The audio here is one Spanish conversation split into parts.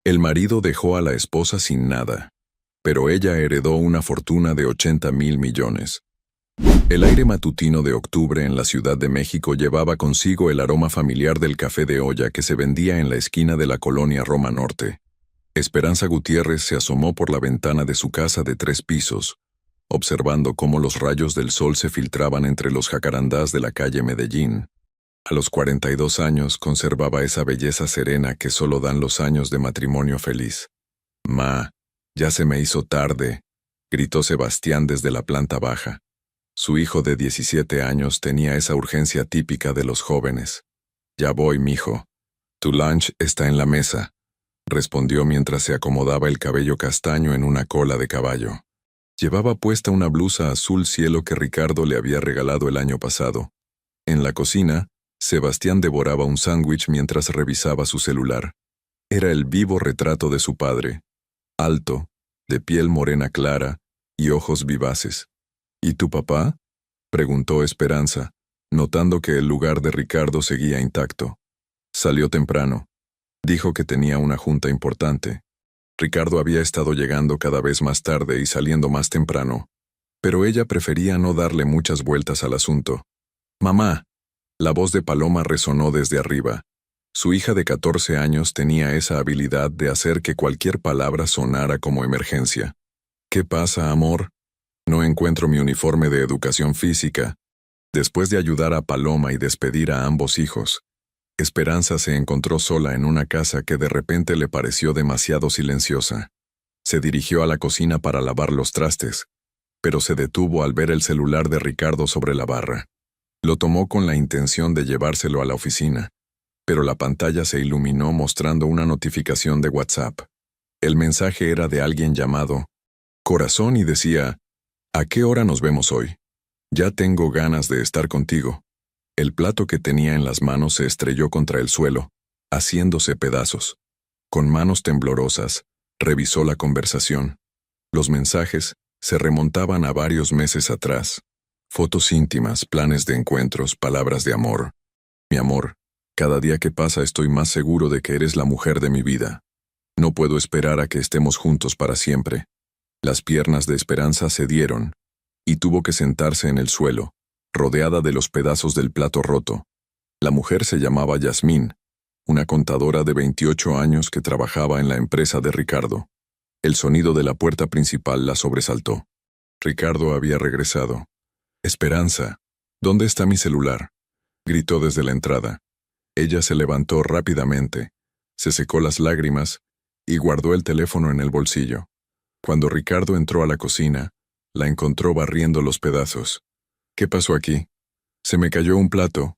El marido dejó a la esposa sin nada, pero ella heredó una fortuna de 80.000 millones. El aire matutino de octubre en la Ciudad de México llevaba consigo el aroma familiar del café de olla que se vendía en la esquina de la colonia Roma Norte. Esperanza Gutiérrez se asomó por la ventana de su casa de 3 pisos, observando cómo los rayos del sol se filtraban entre los jacarandás de la calle Medellín. A los 42 años conservaba esa belleza serena que solo dan los años de matrimonio feliz. «Ma, ya se me hizo tarde», gritó Sebastián desde la planta baja. Su hijo de 17 años tenía esa urgencia típica de los jóvenes. «Ya voy, mijo. Tu lunch está en la mesa», respondió mientras se acomodaba el cabello castaño en una cola de caballo. Llevaba puesta una blusa azul cielo que Ricardo le había regalado el año pasado. En la cocina, Sebastián devoraba un sándwich mientras revisaba su celular. Era el vivo retrato de su padre, alto, de piel morena clara y ojos vivaces. «¿Y tu papá?», preguntó Esperanza, notando que el lugar de Ricardo seguía intacto. Salió temprano. Dijo que tenía una junta importante. Ricardo había estado llegando cada vez más tarde y saliendo más temprano, pero ella prefería no darle muchas vueltas al asunto. «Mamá», la voz de Paloma resonó desde arriba. Su hija de 14 años tenía esa habilidad de hacer que cualquier palabra sonara como emergencia. «¿Qué pasa, amor? No encuentro mi uniforme de educación física». Después de ayudar a Paloma y despedir a ambos hijos, Esperanza se encontró sola en una casa que de repente le pareció demasiado silenciosa. Se dirigió a la cocina para lavar los trastes, pero se detuvo al ver el celular de Ricardo sobre la barra. Lo tomó con la intención de llevárselo a la oficina, pero la pantalla se iluminó mostrando una notificación de WhatsApp. El mensaje era de alguien llamado Corazón y decía: «¿A qué hora nos vemos hoy? Ya tengo ganas de estar contigo». El plato que tenía en las manos se estrelló contra el suelo, haciéndose pedazos. Con manos temblorosas, revisó la conversación. Los mensajes se remontaban a varios meses atrás. Fotos íntimas, planes de encuentros, palabras de amor. «Mi amor, cada día que pasa estoy más seguro de que eres la mujer de mi vida. No puedo esperar a que estemos juntos para siempre». Las piernas de Esperanza cedieron, y tuvo que sentarse en el suelo, rodeada de los pedazos del plato roto. La mujer se llamaba Yasmín, una contadora de 28 años que trabajaba en la empresa de Ricardo. El sonido de la puerta principal la sobresaltó. Ricardo había regresado. «Esperanza, ¿dónde está mi celular?», gritó desde la entrada. Ella se levantó rápidamente, se secó las lágrimas y guardó el teléfono en el bolsillo. Cuando Ricardo entró a la cocina, la encontró barriendo los pedazos. «¿Qué pasó aquí?». «Se me cayó un plato»,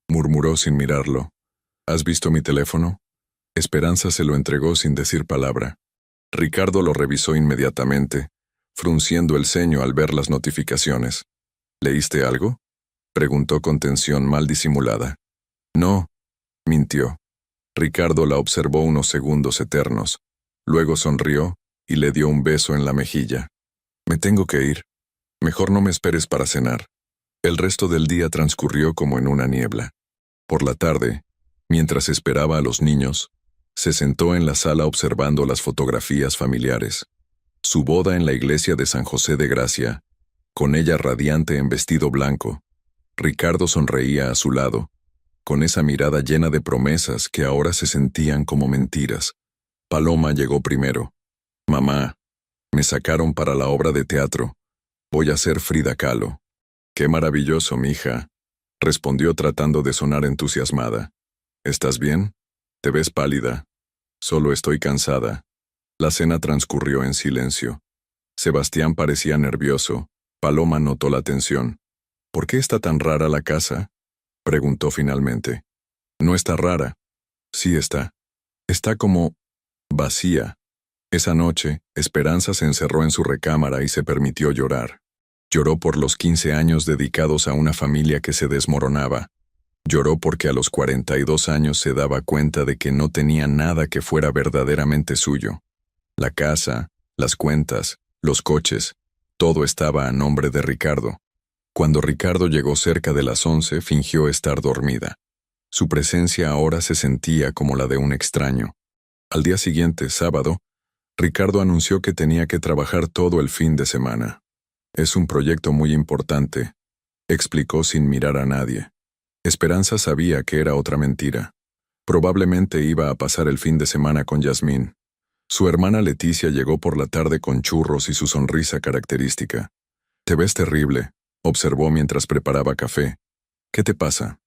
murmuró sin mirarlo. «¿Has visto mi teléfono?». Esperanza se lo entregó sin decir palabra. Ricardo lo revisó inmediatamente, frunciendo el ceño al ver las notificaciones. «¿Leíste algo?», preguntó con tensión mal disimulada. «No», mintió. Ricardo la observó unos segundos eternos. Luego sonrió y le dio un beso en la mejilla. «Me tengo que ir. Mejor no me esperes para cenar». El resto del día transcurrió como en una niebla. Por la tarde, mientras esperaba a los niños, se sentó en la sala observando las fotografías familiares. Su boda en la iglesia de San José de Gracia, con ella radiante en vestido blanco. Ricardo sonreía a su lado, con esa mirada llena de promesas que ahora se sentían como mentiras. Paloma llegó primero. «Mamá, me sacaron para la obra de teatro. Voy a ser Frida Kahlo». «Qué maravilloso, mija», respondió tratando de sonar entusiasmada. «¿Estás bien? Te ves pálida». «Solo estoy cansada». La cena transcurrió en silencio. Sebastián parecía nervioso. Paloma notó la tensión. «¿Por qué está tan rara la casa?», preguntó finalmente. «No está rara». «Sí está. Está como vacía». Esa noche, Esperanza se encerró en su recámara y se permitió llorar. Lloró por los 15 años dedicados a una familia que se desmoronaba. Lloró porque a los 42 años se daba cuenta de que no tenía nada que fuera verdaderamente suyo. La casa, las cuentas, los coches, todo estaba a nombre de Ricardo. Cuando Ricardo llegó cerca de las 11, fingió estar dormida. Su presencia ahora se sentía como la de un extraño. Al día siguiente, sábado, Ricardo anunció que tenía que trabajar todo el fin de semana. Es un proyecto muy importante, explicó sin mirar a nadie. Esperanza sabía que era otra mentira. Probablemente iba a pasar el fin de semana con Yasmín. Su hermana Leticia llegó por la tarde con churros y su sonrisa característica. «Te ves terrible», observó mientras preparaba café. «¿Qué te pasa?»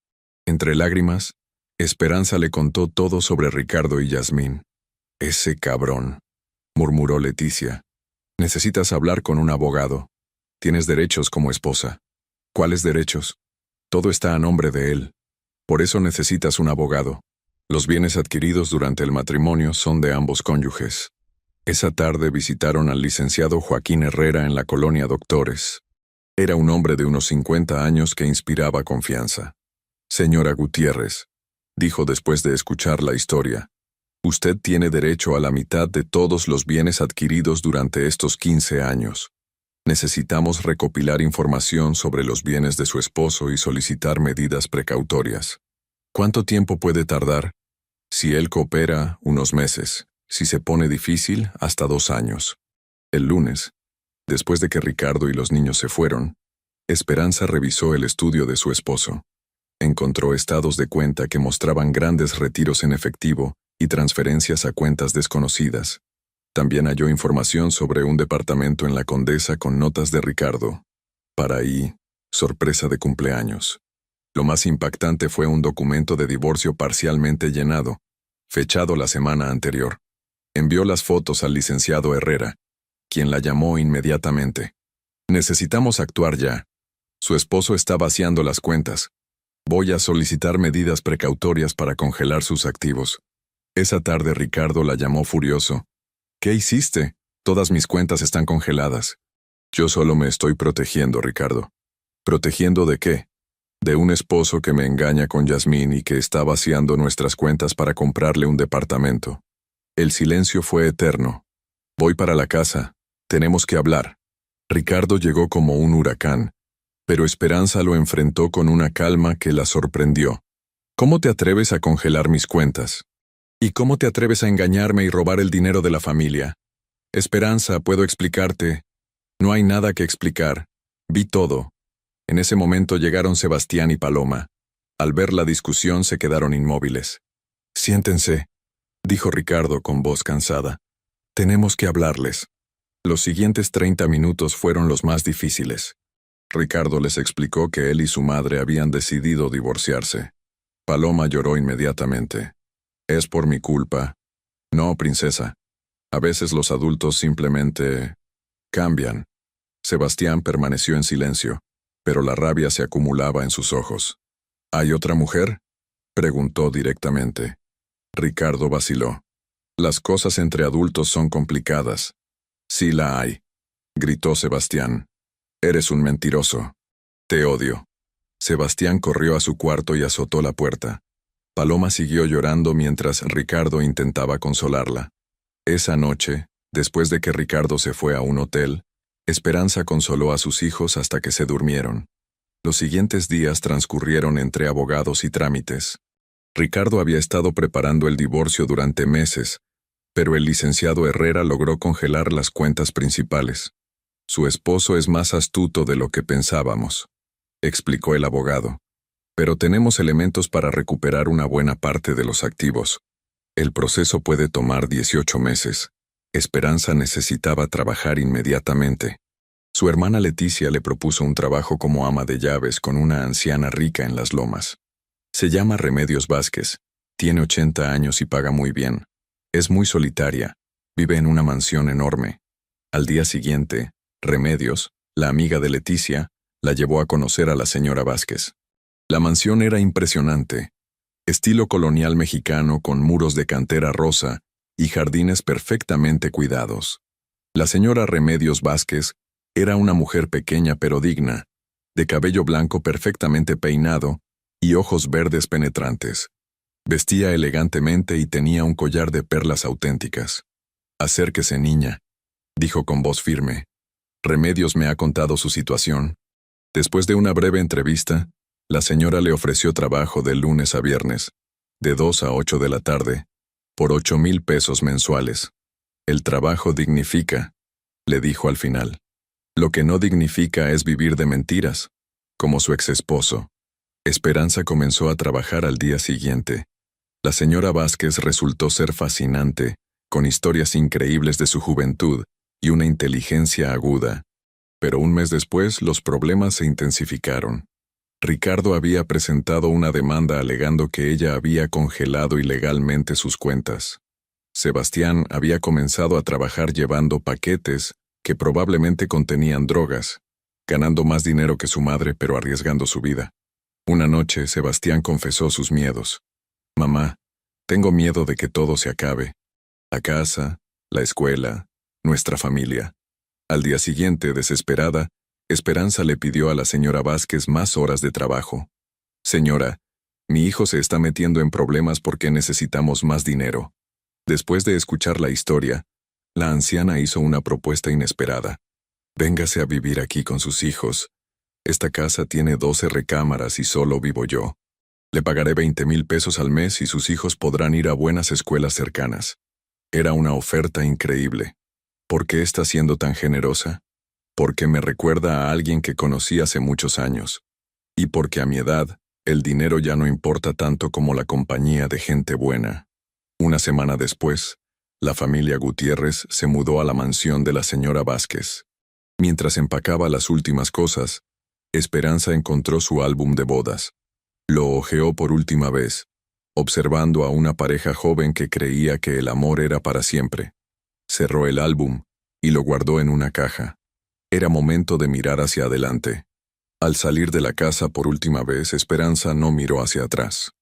Entre lágrimas, Esperanza le contó todo sobre Ricardo y Yasmín. «Ese cabrón», murmuró Leticia. «Necesitas hablar con un abogado. Tienes derechos como esposa». «¿Cuáles derechos?» «Todo está a nombre de él. Por eso necesitas un abogado. Los bienes adquiridos durante el matrimonio son de ambos cónyuges». Esa tarde visitaron al licenciado Joaquín Herrera en la colonia Doctores. Era un hombre de unos 50 años que inspiraba confianza. «Señora Gutiérrez», dijo después de escuchar la historia, «usted tiene derecho a la mitad de todos los bienes adquiridos durante estos 15 años. Necesitamos recopilar información sobre los bienes de su esposo y solicitar medidas precautorias. ¿Cuánto tiempo puede tardar? Si él coopera, unos meses. Si se pone difícil, hasta 2 años». El lunes, después de que Ricardo y los niños se fueron, Esperanza revisó el estudio de su esposo. Encontró estados de cuenta que mostraban grandes retiros en efectivo y transferencias a cuentas desconocidas. También halló información sobre un departamento en la Condesa con notas de Ricardo. Para ahí, sorpresa de cumpleaños. Lo más impactante fue un documento de divorcio parcialmente llenado, fechado la semana anterior. Envió las fotos al licenciado Herrera, quien la llamó inmediatamente. «Necesitamos actuar ya. Su esposo está vaciando las cuentas. Voy a solicitar medidas precautorias para congelar sus activos». Esa tarde Ricardo la llamó furioso. «¿Qué hiciste? Todas mis cuentas están congeladas». «Yo solo me estoy protegiendo, Ricardo». «¿Protegiendo de qué?» «De un esposo que me engaña con Yasmín y que está vaciando nuestras cuentas para comprarle un departamento». El silencio fue eterno. «Voy para la casa. Tenemos que hablar». Ricardo llegó como un huracán, pero Esperanza lo enfrentó con una calma que la sorprendió. «¿Cómo te atreves a congelar mis cuentas? ¿Y cómo te atreves a engañarme y robar el dinero de la familia?» «Esperanza, puedo explicarte». «No hay nada que explicar. Vi todo». En ese momento llegaron Sebastián y Paloma. Al ver la discusión se quedaron inmóviles. «Siéntense», dijo Ricardo con voz cansada. «Tenemos que hablarles». Los siguientes 30 minutos fueron los más difíciles. Ricardo les explicó que él y su madre habían decidido divorciarse. Paloma lloró inmediatamente. «Es por mi culpa». «No, princesa. A veces los adultos simplemente cambian». Sebastián permaneció en silencio, pero la rabia se acumulaba en sus ojos. «¿Hay otra mujer?», preguntó directamente. Ricardo vaciló. «Las cosas entre adultos son complicadas». «Sí la hay», gritó Sebastián. «Eres un mentiroso. Te odio». Sebastián corrió a su cuarto y azotó la puerta. Paloma siguió llorando mientras Ricardo intentaba consolarla. Esa noche, después de que Ricardo se fue a un hotel, Esperanza consoló a sus hijos hasta que se durmieron. Los siguientes días transcurrieron entre abogados y trámites. Ricardo había estado preparando el divorcio durante meses, pero el licenciado Herrera logró congelar las cuentas principales. «Su esposo es más astuto de lo que pensábamos», explicó el abogado. «Pero tenemos elementos para recuperar una buena parte de los activos. El proceso puede tomar 18 meses. Esperanza necesitaba trabajar inmediatamente. Su hermana Leticia le propuso un trabajo como ama de llaves con una anciana rica en Las Lomas. Se llama Remedios Vázquez, tiene 80 años y paga muy bien. Es muy solitaria, vive en una mansión enorme». Al día siguiente, Remedios, la amiga de Leticia, la llevó a conocer a la señora Vázquez. La mansión era impresionante, estilo colonial mexicano con muros de cantera rosa y jardines perfectamente cuidados. La señora Remedios Vázquez era una mujer pequeña pero digna, de cabello blanco perfectamente peinado y ojos verdes penetrantes. Vestía elegantemente y tenía un collar de perlas auténticas. «Acérquese, niña», dijo con voz firme. «Remedios me ha contado su situación». Después de una breve entrevista, la señora le ofreció trabajo de lunes a viernes, de 2 a 8 de la tarde, Por 8,000 pesos mensuales. El trabajo dignifica, le dijo al final. Lo que no dignifica es vivir de mentiras, como su ex esposo. Esperanza comenzó a trabajar al día siguiente. La señora Vázquez resultó ser fascinante, con historias increíbles de su juventud y una inteligencia aguda. Pero un mes después los problemas se intensificaron. Ricardo había presentado una demanda alegando que ella había congelado ilegalmente sus cuentas. Sebastián había comenzado a trabajar llevando paquetes que probablemente contenían drogas, ganando más dinero que su madre pero arriesgando su vida. Una noche Sebastián confesó sus miedos. Mamá, tengo miedo de que todo se acabe. La casa, la escuela, nuestra familia. Al día siguiente, desesperada, Esperanza le pidió a la señora Vázquez más horas de trabajo. Señora, mi hijo se está metiendo en problemas porque necesitamos más dinero. Después de escuchar la historia, la anciana hizo una propuesta inesperada. Véngase a vivir aquí con sus hijos. Esta casa tiene 12 recámaras y solo vivo yo. Le pagaré 20,000 pesos al mes y sus hijos podrán ir a buenas escuelas cercanas. Era una oferta increíble. ¿Por qué está siendo tan generosa? Porque me recuerda a alguien que conocí hace muchos años. Y porque a mi edad, el dinero ya no importa tanto como la compañía de gente buena. Una semana después, la familia Gutiérrez se mudó a la mansión de la señora Vázquez. Mientras empacaba las últimas cosas, Esperanza encontró su álbum de bodas. Lo hojeó por última vez, observando a una pareja joven que creía que el amor era para siempre. Cerró el álbum y lo guardó en una caja. Era momento de mirar hacia adelante. Al salir de la casa por última vez, Esperanza no miró hacia atrás.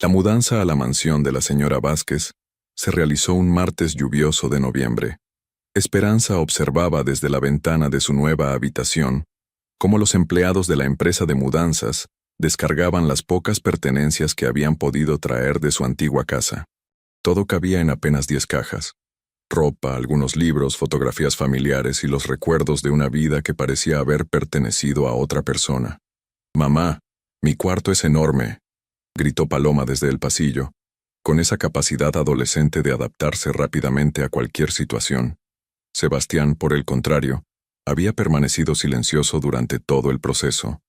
La mudanza a la mansión de la señora Vázquez se realizó un martes lluvioso de noviembre. Esperanza observaba desde la ventana de su nueva habitación cómo los empleados de la empresa de mudanzas descargaban las pocas pertenencias que habían podido traer de su antigua casa. Todo cabía en apenas 10 cajas. Ropa, algunos libros, fotografías familiares y los recuerdos de una vida que parecía haber pertenecido a otra persona. «Mamá, mi cuarto es enorme», gritó Paloma desde el pasillo, con esa capacidad adolescente de adaptarse rápidamente a cualquier situación. Sebastián, por el contrario, había permanecido silencioso durante todo el proceso.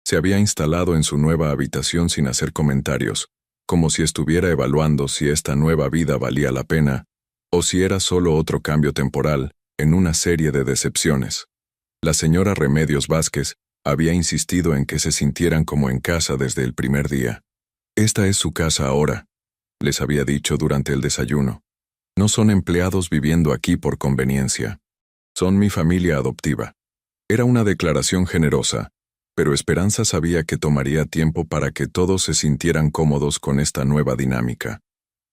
Se había instalado en su nueva habitación sin hacer comentarios, como si estuviera evaluando si esta nueva vida valía la pena, o si era solo otro cambio temporal en una serie de decepciones. La señora Remedios Vázquez había insistido en que se sintieran como en casa desde el primer día. «Esta es su casa ahora», les había dicho durante el desayuno. «No son empleados viviendo aquí por conveniencia. Son mi familia adoptiva». Era una declaración generosa, pero Esperanza sabía que tomaría tiempo para que todos se sintieran cómodos con esta nueva dinámica.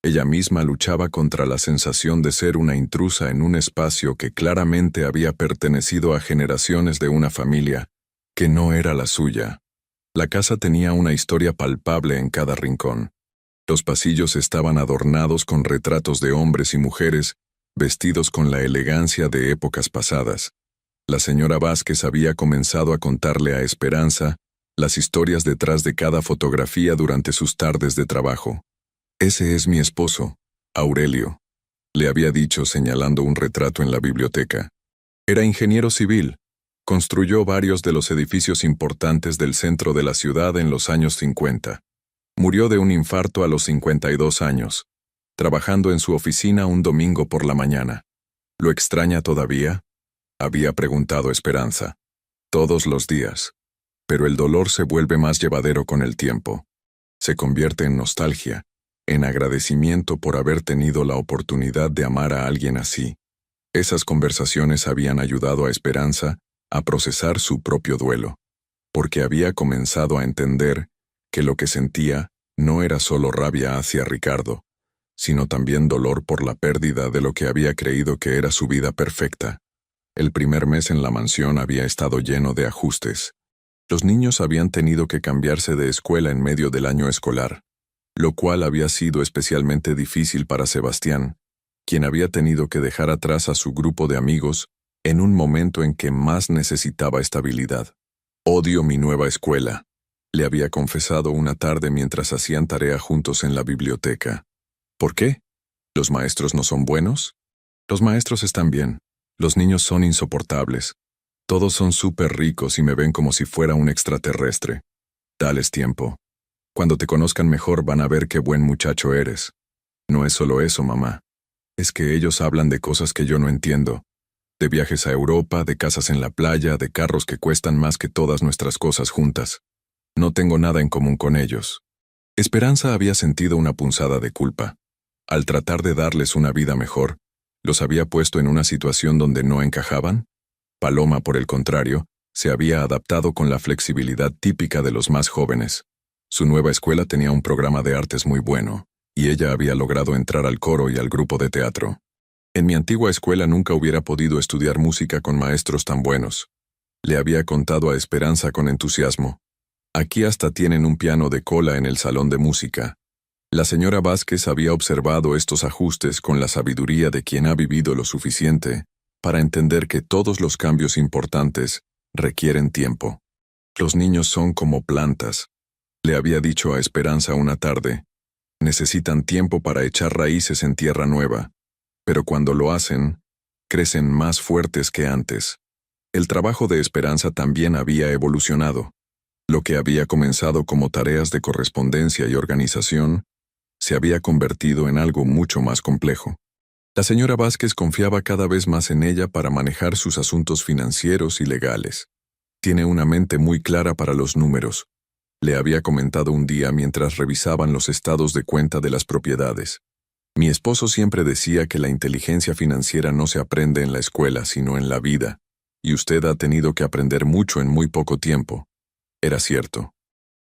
Ella misma luchaba contra la sensación de ser una intrusa en un espacio que claramente había pertenecido a generaciones de una familia, que no era la suya. La casa tenía una historia palpable en cada rincón. Los pasillos estaban adornados con retratos de hombres y mujeres, vestidos con la elegancia de épocas pasadas. La señora Vázquez había comenzado a contarle a Esperanza las historias detrás de cada fotografía durante sus tardes de trabajo. «Ese es mi esposo, Aurelio», le había dicho señalando un retrato en la biblioteca. Era ingeniero civil. Construyó varios de los edificios importantes del centro de la ciudad en los años 50. Murió de un infarto a los 52 años, trabajando en su oficina un domingo por la mañana. «¿Lo extraña todavía?», había preguntado Esperanza. «Todos los días. Pero el dolor se vuelve más llevadero con el tiempo. Se convierte en nostalgia, en agradecimiento por haber tenido la oportunidad de amar a alguien así». Esas conversaciones habían ayudado a Esperanza a procesar su propio duelo, porque había comenzado a entender que lo que sentía no era solo rabia hacia Ricardo, sino también dolor por la pérdida de lo que había creído que era su vida perfecta. El primer mes en la mansión había estado lleno de ajustes. Los niños habían tenido que cambiarse de escuela en medio del año escolar, lo cual había sido especialmente difícil para Sebastián, quien había tenido que dejar atrás a su grupo de amigos en un momento en que más necesitaba estabilidad. «Odio mi nueva escuela», le había confesado una tarde mientras hacían tarea juntos en la biblioteca. «¿Por qué?», ¿Los maestros no son buenos? Los maestros están bien. Los niños son insoportables. Todos son súper ricos y me ven como si fuera un extraterrestre. Dales tiempo. Cuando te conozcan mejor van a ver qué buen muchacho eres. No es solo eso, mamá. Es que ellos hablan de cosas que yo no entiendo. De viajes a Europa, de casas en la playa, de carros que cuestan más que todas nuestras cosas juntas. No tengo nada en común con ellos. Esperanza había sentido una punzada de culpa. Al tratar de darles una vida mejor, ¿los había puesto en una situación donde no encajaban? Paloma, por el contrario, se había adaptado con la flexibilidad típica de los más jóvenes. Su nueva escuela tenía un programa de artes muy bueno, y ella había logrado entrar al coro y al grupo de teatro. En mi antigua escuela nunca hubiera podido estudiar música con maestros tan buenos. Le había contado a Esperanza con entusiasmo. Aquí hasta tienen un piano de cola en el salón de música. La señora Vázquez había observado estos ajustes con la sabiduría de quien ha vivido lo suficiente para entender que todos los cambios importantes requieren tiempo. Los niños son como plantas. Le había dicho a Esperanza una tarde. Necesitan tiempo para echar raíces en tierra nueva, pero cuando lo hacen, crecen más fuertes que antes. El trabajo de Esperanza también había evolucionado. Lo que había comenzado como tareas de correspondencia y organización, se había convertido en algo mucho más complejo. La señora Vázquez confiaba cada vez más en ella para manejar sus asuntos financieros y legales. Tiene una mente muy clara para los números. Le había comentado un día mientras revisaban los estados de cuenta de las propiedades. Mi esposo siempre decía que la inteligencia financiera no se aprende en la escuela, sino en la vida, y usted ha tenido que aprender mucho en muy poco tiempo. Era cierto.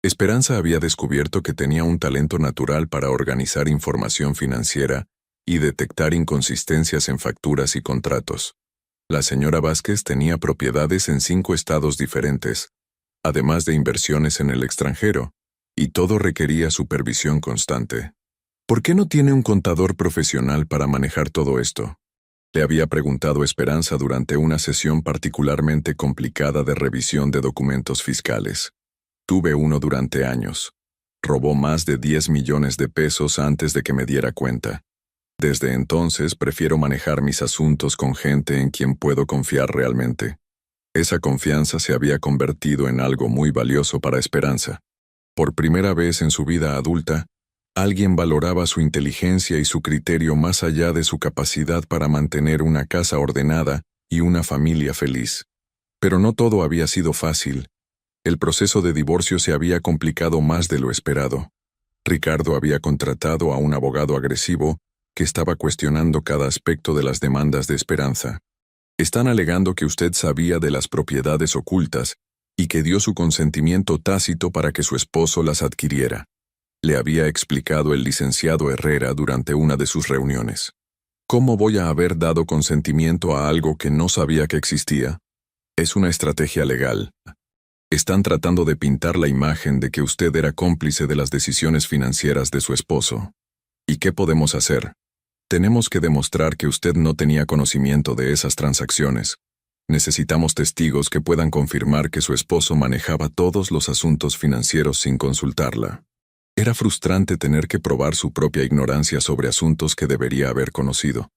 Esperanza había descubierto que tenía un talento natural para organizar información financiera y detectar inconsistencias en facturas y contratos. La señora Vázquez tenía propiedades en 5 estados diferentes, además de inversiones en el extranjero, y todo requería supervisión constante. ¿Por qué no tiene un contador profesional para manejar todo esto? Le había preguntado Esperanza durante una sesión particularmente complicada de revisión de documentos fiscales. Tuve uno durante años. Robó más de 10 millones de pesos antes de que me diera cuenta. Desde entonces prefiero manejar mis asuntos con gente en quien puedo confiar realmente. Esa confianza se había convertido en algo muy valioso para Esperanza. Por primera vez en su vida adulta, alguien valoraba su inteligencia y su criterio más allá de su capacidad para mantener una casa ordenada y una familia feliz. Pero no todo había sido fácil. El proceso de divorcio se había complicado más de lo esperado. Ricardo había contratado a un abogado agresivo que estaba cuestionando cada aspecto de las demandas de Esperanza. Están alegando que usted sabía de las propiedades ocultas y que dio su consentimiento tácito para que su esposo las adquiriera. Le había explicado el licenciado Herrera durante una de sus reuniones. ¿Cómo voy a haber dado consentimiento a algo que no sabía que existía? Es una estrategia legal. Están tratando de pintar la imagen de que usted era cómplice de las decisiones financieras de su esposo. ¿Y qué podemos hacer? Tenemos que demostrar que usted no tenía conocimiento de esas transacciones. Necesitamos testigos que puedan confirmar que su esposo manejaba todos los asuntos financieros sin consultarla. Era frustrante tener que probar su propia ignorancia sobre asuntos que debería haber conocido.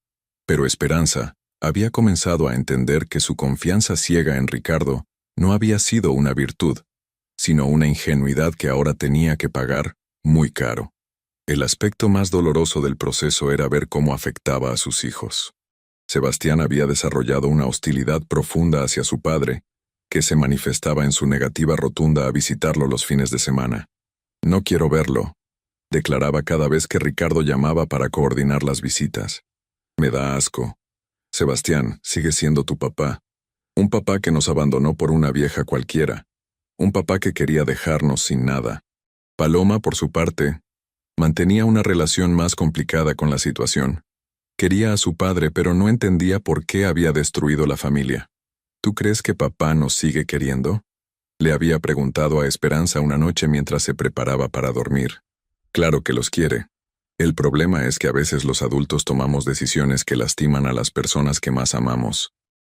Pero Esperanza había comenzado a entender que su confianza ciega en Ricardo no había sido una virtud, sino una ingenuidad que ahora tenía que pagar muy caro. El aspecto más doloroso del proceso era ver cómo afectaba a sus hijos. Sebastián había desarrollado una hostilidad profunda hacia su padre, que se manifestaba en su negativa rotunda a visitarlo los fines de semana. «No quiero verlo», declaraba cada vez que Ricardo llamaba para coordinar las visitas. «Me da asco. Sebastián, sigue siendo tu papá. Un papá que nos abandonó por una vieja cualquiera. Un papá que quería dejarnos sin nada». Paloma, por su parte, mantenía una relación más complicada con la situación. Quería a su padre, pero no entendía por qué había destruido la familia. ¿Tú crees que papá nos sigue queriendo?, le había preguntado a Esperanza una noche mientras se preparaba para dormir. Claro que los quiere. El problema es que a veces los adultos tomamos decisiones que lastiman a las personas que más amamos.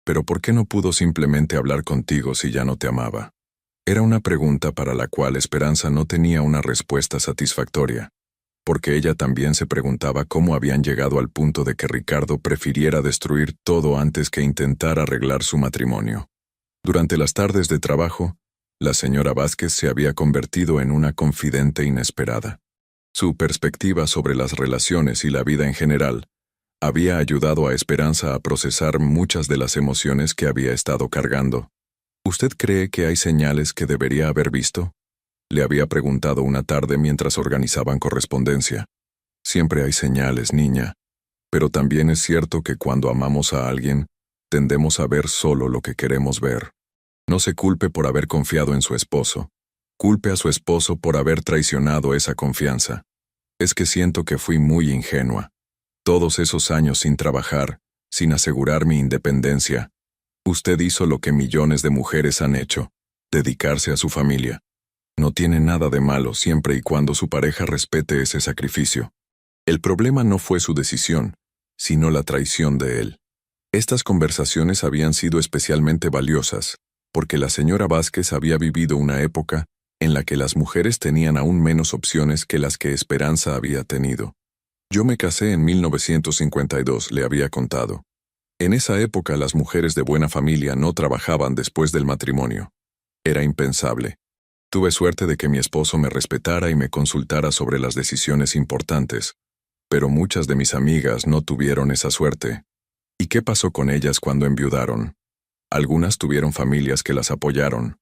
Pero ¿por qué no pudo simplemente hablar contigo si ya no te amaba? Era una pregunta para la cual Esperanza no tenía una respuesta satisfactoria. porque ella también se preguntaba cómo habían llegado al punto de que Ricardo prefiriera destruir todo antes que intentar arreglar su matrimonio. Durante las tardes de trabajo, la señora Vázquez se había convertido en una confidente inesperada. Su perspectiva sobre las relaciones y la vida en general había ayudado a Esperanza a procesar muchas de las emociones que había estado cargando. ¿Usted cree que hay señales que debería haber visto?, le había preguntado una tarde mientras organizaban correspondencia. Siempre hay señales, niña, pero también es cierto que cuando amamos a alguien, tendemos a ver solo lo que queremos ver. No se culpe por haber confiado en su esposo. Culpe a su esposo por haber traicionado esa confianza. Es que siento que fui muy ingenua. Todos esos años sin trabajar, sin asegurar mi independencia. Usted hizo lo que millones de mujeres han hecho, dedicarse a su familia. No tiene nada de malo siempre y cuando su pareja respete ese sacrificio. El problema no fue su decisión, sino la traición de él. Estas conversaciones habían sido especialmente valiosas, porque la señora Vázquez había vivido una época en la que las mujeres tenían aún menos opciones que las que Esperanza había tenido. Yo me casé en 1952, le había contado. En esa época las mujeres de buena familia no trabajaban después del matrimonio. Era impensable. Tuve suerte de que mi esposo me respetara y me consultara sobre las decisiones importantes, pero muchas de mis amigas no tuvieron esa suerte. ¿Y qué pasó con ellas cuando enviudaron? Algunas tuvieron familias que las apoyaron.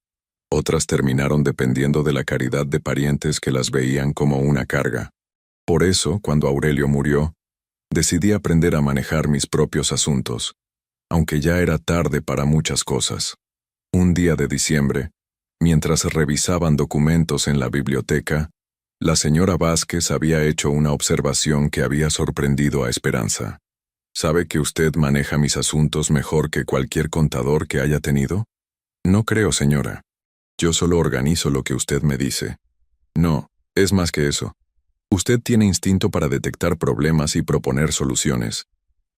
Otras terminaron dependiendo de la caridad de parientes que las veían como una carga. Por eso, cuando Aurelio murió, decidí aprender a manejar mis propios asuntos, aunque ya era tarde para muchas cosas. Un día de diciembre, mientras revisaban documentos en la biblioteca, la señora Vázquez había hecho una observación que había sorprendido a Esperanza. ¿Sabe que usted maneja mis asuntos mejor que cualquier contador que haya tenido? No creo, señora. Yo solo organizo lo que usted me dice. No, es más que eso. Usted tiene instinto para detectar problemas y proponer soluciones.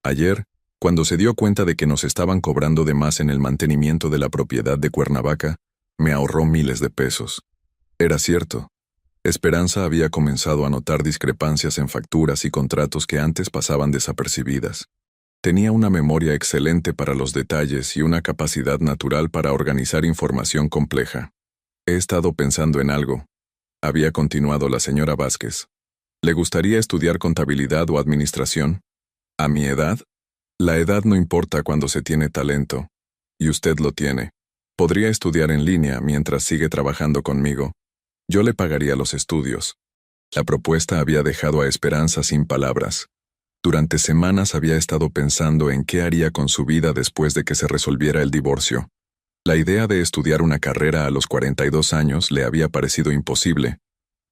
Ayer, cuando se dio cuenta de que nos estaban cobrando de más en el mantenimiento de la propiedad de Cuernavaca, me ahorró miles de pesos. Era cierto. Esperanza había comenzado a notar discrepancias en facturas y contratos que antes pasaban desapercibidas. Tenía una memoria excelente para los detalles y una capacidad natural para organizar información compleja. He estado pensando en algo, había continuado la señora Vázquez. ¿Le gustaría estudiar contabilidad o administración? ¿A mi edad? La edad no importa cuando se tiene talento, y usted lo tiene. Podría estudiar en línea mientras sigue trabajando conmigo. Yo le pagaría los estudios. La propuesta había dejado a Esperanza sin palabras. Durante semanas había estado pensando en qué haría con su vida después de que se resolviera el divorcio. La idea de estudiar una carrera a los 42 años le había parecido imposible,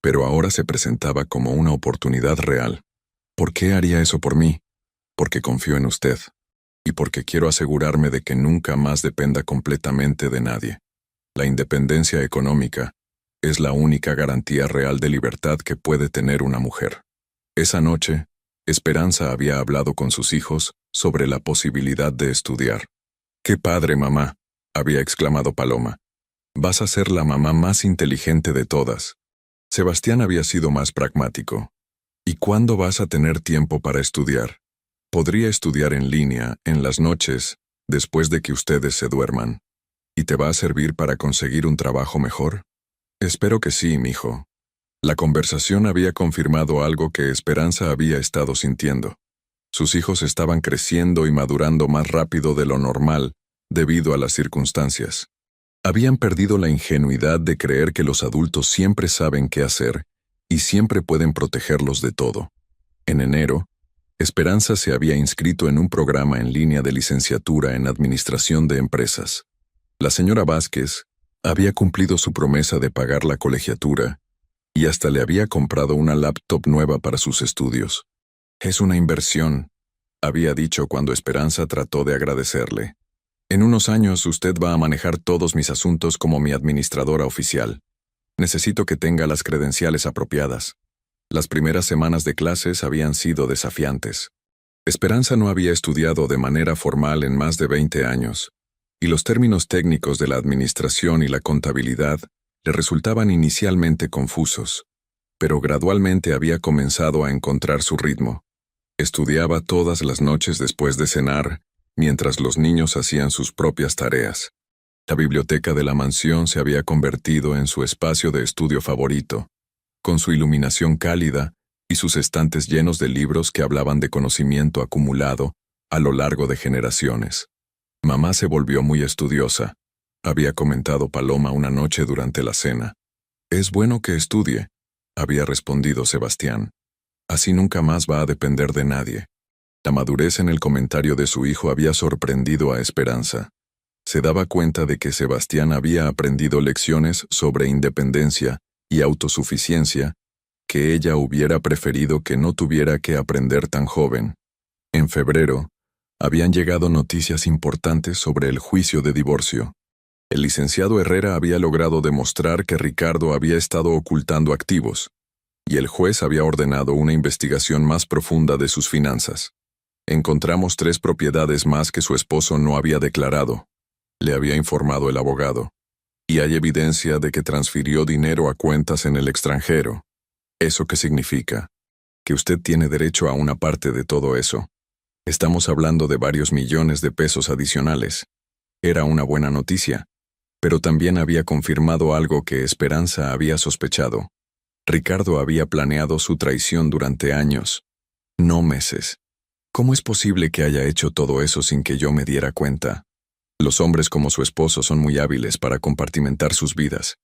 pero ahora se presentaba como una oportunidad real. ¿Por qué haría eso por mí? Porque confío en usted. Y porque quiero asegurarme de que nunca más dependa completamente de nadie. La independencia económica es la única garantía real de libertad que puede tener una mujer. Esa noche, Esperanza había hablado con sus hijos sobre la posibilidad de estudiar. ¡Qué padre, mamá!, había exclamado Paloma. Vas a ser la mamá más inteligente de todas. Sebastián había sido más pragmático. ¿Y cuándo vas a tener tiempo para estudiar? Podría estudiar en línea, en las noches, después de que ustedes se duerman. ¿Y te va a servir para conseguir un trabajo mejor? Espero que sí, mijo. La conversación había confirmado algo que Esperanza había estado sintiendo. Sus hijos estaban creciendo y madurando más rápido de lo normal, debido a las circunstancias. Habían perdido la ingenuidad de creer que los adultos siempre saben qué hacer y siempre pueden protegerlos de todo. En enero, Esperanza se había inscrito en un programa en línea de licenciatura en Administración de Empresas. La señora Vázquez había cumplido su promesa de pagar la colegiatura y hasta le había comprado una laptop nueva para sus estudios. Es una inversión, había dicho cuando Esperanza trató de agradecerle. En unos años usted va a manejar todos mis asuntos como mi administradora oficial. Necesito que tenga las credenciales apropiadas. Las primeras semanas de clases habían sido desafiantes. Esperanza no había estudiado de manera formal en más de 20 años, y los términos técnicos de la administración y la contabilidad le resultaban inicialmente confusos. pero gradualmente había comenzado a encontrar su ritmo. Estudiaba todas las noches después de cenar, mientras los niños hacían sus propias tareas. La biblioteca de la mansión se había convertido en su espacio de estudio favorito, con su iluminación cálida y sus estantes llenos de libros que hablaban de conocimiento acumulado a lo largo de generaciones. Mamá se volvió muy estudiosa, había comentado Paloma una noche durante la cena. Es bueno que estudie, había respondido Sebastián. Así nunca más va a depender de nadie. La madurez en el comentario de su hijo había sorprendido a Esperanza. Se daba cuenta de que Sebastián había aprendido lecciones sobre independencia y autosuficiencia que ella hubiera preferido que no tuviera que aprender tan joven. En febrero, habían llegado noticias importantes sobre el juicio de divorcio. El licenciado Herrera había logrado demostrar que Ricardo había estado ocultando activos, y el juez había ordenado una investigación más profunda de sus finanzas. Encontramos 3 propiedades más que su esposo no había declarado, le había informado el abogado, y hay evidencia de que transfirió dinero a cuentas en el extranjero. ¿Eso qué significa? Que usted tiene derecho a una parte de todo eso. Estamos hablando de varios millones de pesos adicionales. Era una buena noticia, pero también había confirmado algo que Esperanza había sospechado. Ricardo había planeado su traición durante años, no meses. ¿Cómo es posible que haya hecho todo eso sin que yo me diera cuenta? Los hombres como su esposo son muy hábiles para compartimentar sus vidas.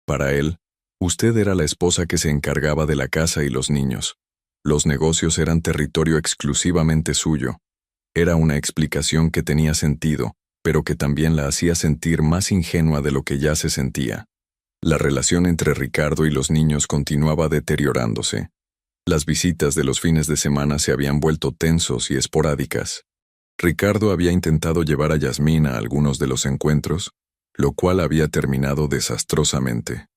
Para él, usted era la esposa que se encargaba de la casa y los niños. Los negocios eran territorio exclusivamente suyo. Era una explicación que tenía sentido, pero que también la hacía sentir más ingenua de lo que ya se sentía. La relación entre Ricardo y los niños continuaba deteriorándose. Las visitas de los fines de semana se habían vuelto tensos y esporádicas. Ricardo había intentado llevar a Yasmín a algunos de los encuentros, lo cual había terminado desastrosamente.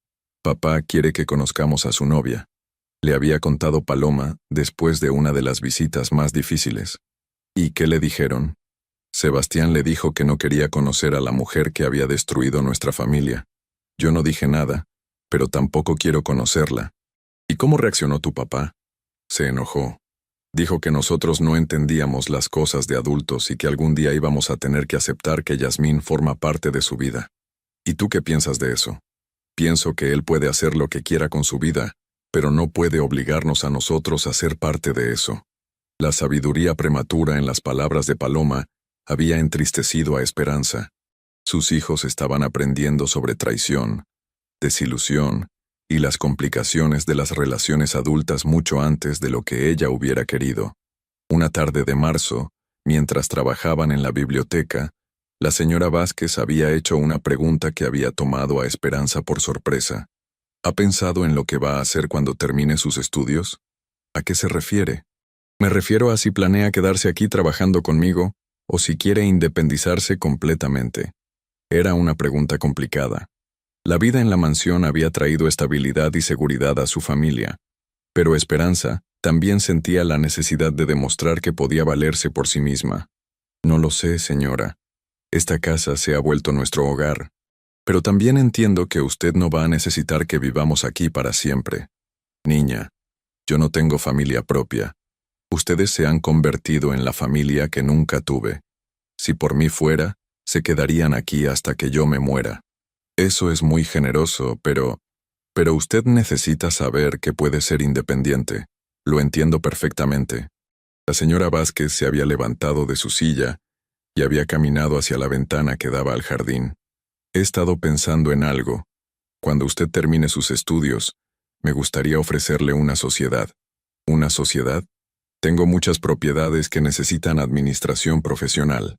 Papá quiere que conozcamos a su novia, le había contado Paloma después de una de las visitas más difíciles. ¿Y qué le dijeron? Sebastián le dijo que no quería conocer a la mujer que había destruido nuestra familia. Yo no dije nada, pero tampoco quiero conocerla. ¿Y cómo reaccionó tu papá? Se enojó. Dijo que nosotros no entendíamos las cosas de adultos y que algún día íbamos a tener que aceptar que Yasmín forma parte de su vida. ¿Y tú qué piensas de eso? Pienso que él puede hacer lo que quiera con su vida, pero no puede obligarnos a nosotros a ser parte de eso. La sabiduría prematura en las palabras de Paloma había entristecido a Esperanza. Sus hijos estaban aprendiendo sobre traición, desilusión y las complicaciones de las relaciones adultas mucho antes de lo que ella hubiera querido. Una tarde de marzo, mientras trabajaban en la biblioteca, la señora Vázquez había hecho una pregunta que había tomado a Esperanza por sorpresa. ¿Ha pensado en lo que va a hacer cuando termine sus estudios? ¿A qué se refiere? Me refiero a si planea quedarse aquí trabajando conmigo o si quiere independizarse completamente. Era una pregunta complicada. La vida en la mansión había traído estabilidad y seguridad a su familia, pero Esperanza también sentía la necesidad de demostrar que podía valerse por sí misma. No lo sé, señora. Esta casa se ha vuelto nuestro hogar, pero también entiendo que usted no va a necesitar que vivamos aquí para siempre. Niña, yo no tengo familia propia. Ustedes se han convertido en la familia que nunca tuve. Si por mí fuera, se quedarían aquí hasta que yo me muera. Eso es muy generoso, pero usted necesita saber que puede ser independiente. Lo entiendo perfectamente. La señora Vázquez se había levantado de su silla y había caminado hacia la ventana que daba al jardín. He estado pensando en algo. Cuando usted termine sus estudios, me gustaría ofrecerle una sociedad. ¿Una sociedad? Tengo muchas propiedades que necesitan administración profesional.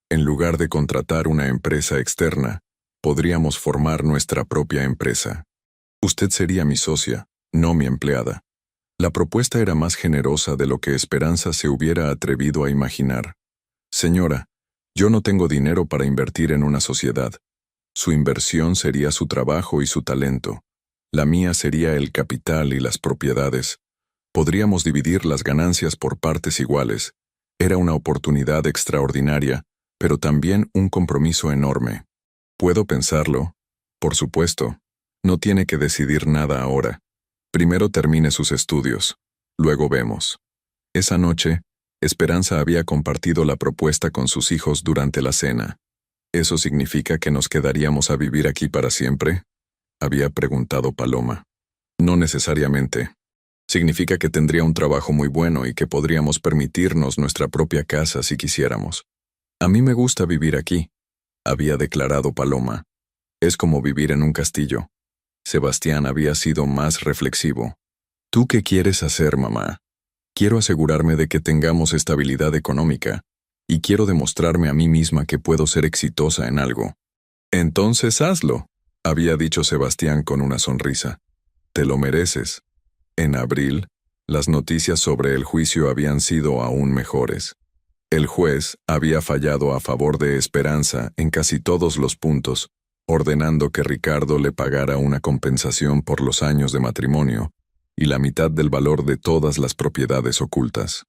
En lugar de contratar una empresa externa, podríamos formar nuestra propia empresa. Usted sería mi socia, no mi empleada. La propuesta era más generosa de lo que Esperanza se hubiera atrevido a imaginar. Señora, yo no tengo dinero para invertir en una sociedad. Su inversión sería su trabajo y su talento. La mía sería el capital y las propiedades. Podríamos dividir las ganancias por partes iguales. Era una oportunidad extraordinaria, pero también un compromiso enorme. ¿Puedo pensarlo? Por supuesto. No tiene que decidir nada ahora. Primero termine sus estudios. Luego vemos. Esa noche, Esperanza había compartido la propuesta con sus hijos durante la cena. ¿Eso significa que nos quedaríamos a vivir aquí para siempre?, había preguntado Paloma. No necesariamente. Significa que tendría un trabajo muy bueno y que podríamos permitirnos nuestra propia casa si quisiéramos. A mí me gusta vivir aquí, había declarado Paloma. Es como vivir en un castillo. Sebastián había sido más reflexivo. ¿Tú qué quieres hacer, mamá? Quiero asegurarme de que tengamos estabilidad económica, y quiero demostrarme a mí misma que puedo ser exitosa en algo. Entonces hazlo, había dicho Sebastián con una sonrisa. Te lo mereces. En abril, las noticias sobre el juicio habían sido aún mejores. El juez había fallado a favor de Esperanza en casi todos los puntos, ordenando que Ricardo le pagara una compensación por los años de matrimonio y la mitad del valor de todas las propiedades ocultas.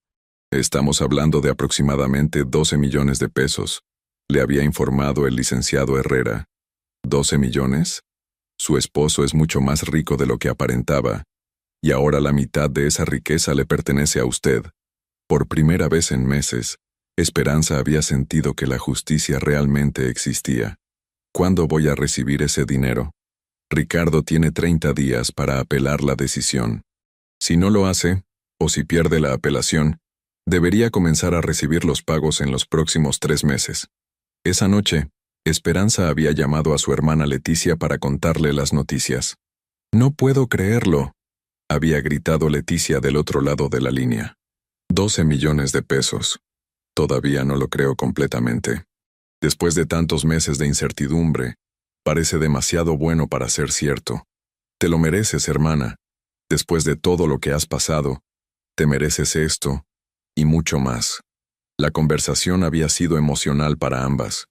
Estamos hablando de aproximadamente 12 millones de pesos, le había informado el licenciado Herrera. ¿12 millones? Su esposo es mucho más rico de lo que aparentaba, y ahora la mitad de esa riqueza le pertenece a usted. Por primera vez en meses, Esperanza había sentido que la justicia realmente existía. ¿Cuándo voy a recibir ese dinero? Ricardo tiene 30 días para apelar la decisión. Si no lo hace, o si pierde la apelación, debería comenzar a recibir los pagos en los próximos 3 meses. Esa noche, Esperanza había llamado a su hermana Leticia para contarle las noticias. «No puedo creerlo», había gritado Leticia del otro lado de la línea. 12 millones de pesos. Todavía no lo creo completamente. Después de tantos meses de incertidumbre, parece demasiado bueno para ser cierto. Te lo mereces, hermana. Después de todo lo que has pasado, te mereces esto, y mucho más. La conversación había sido emocional para ambas.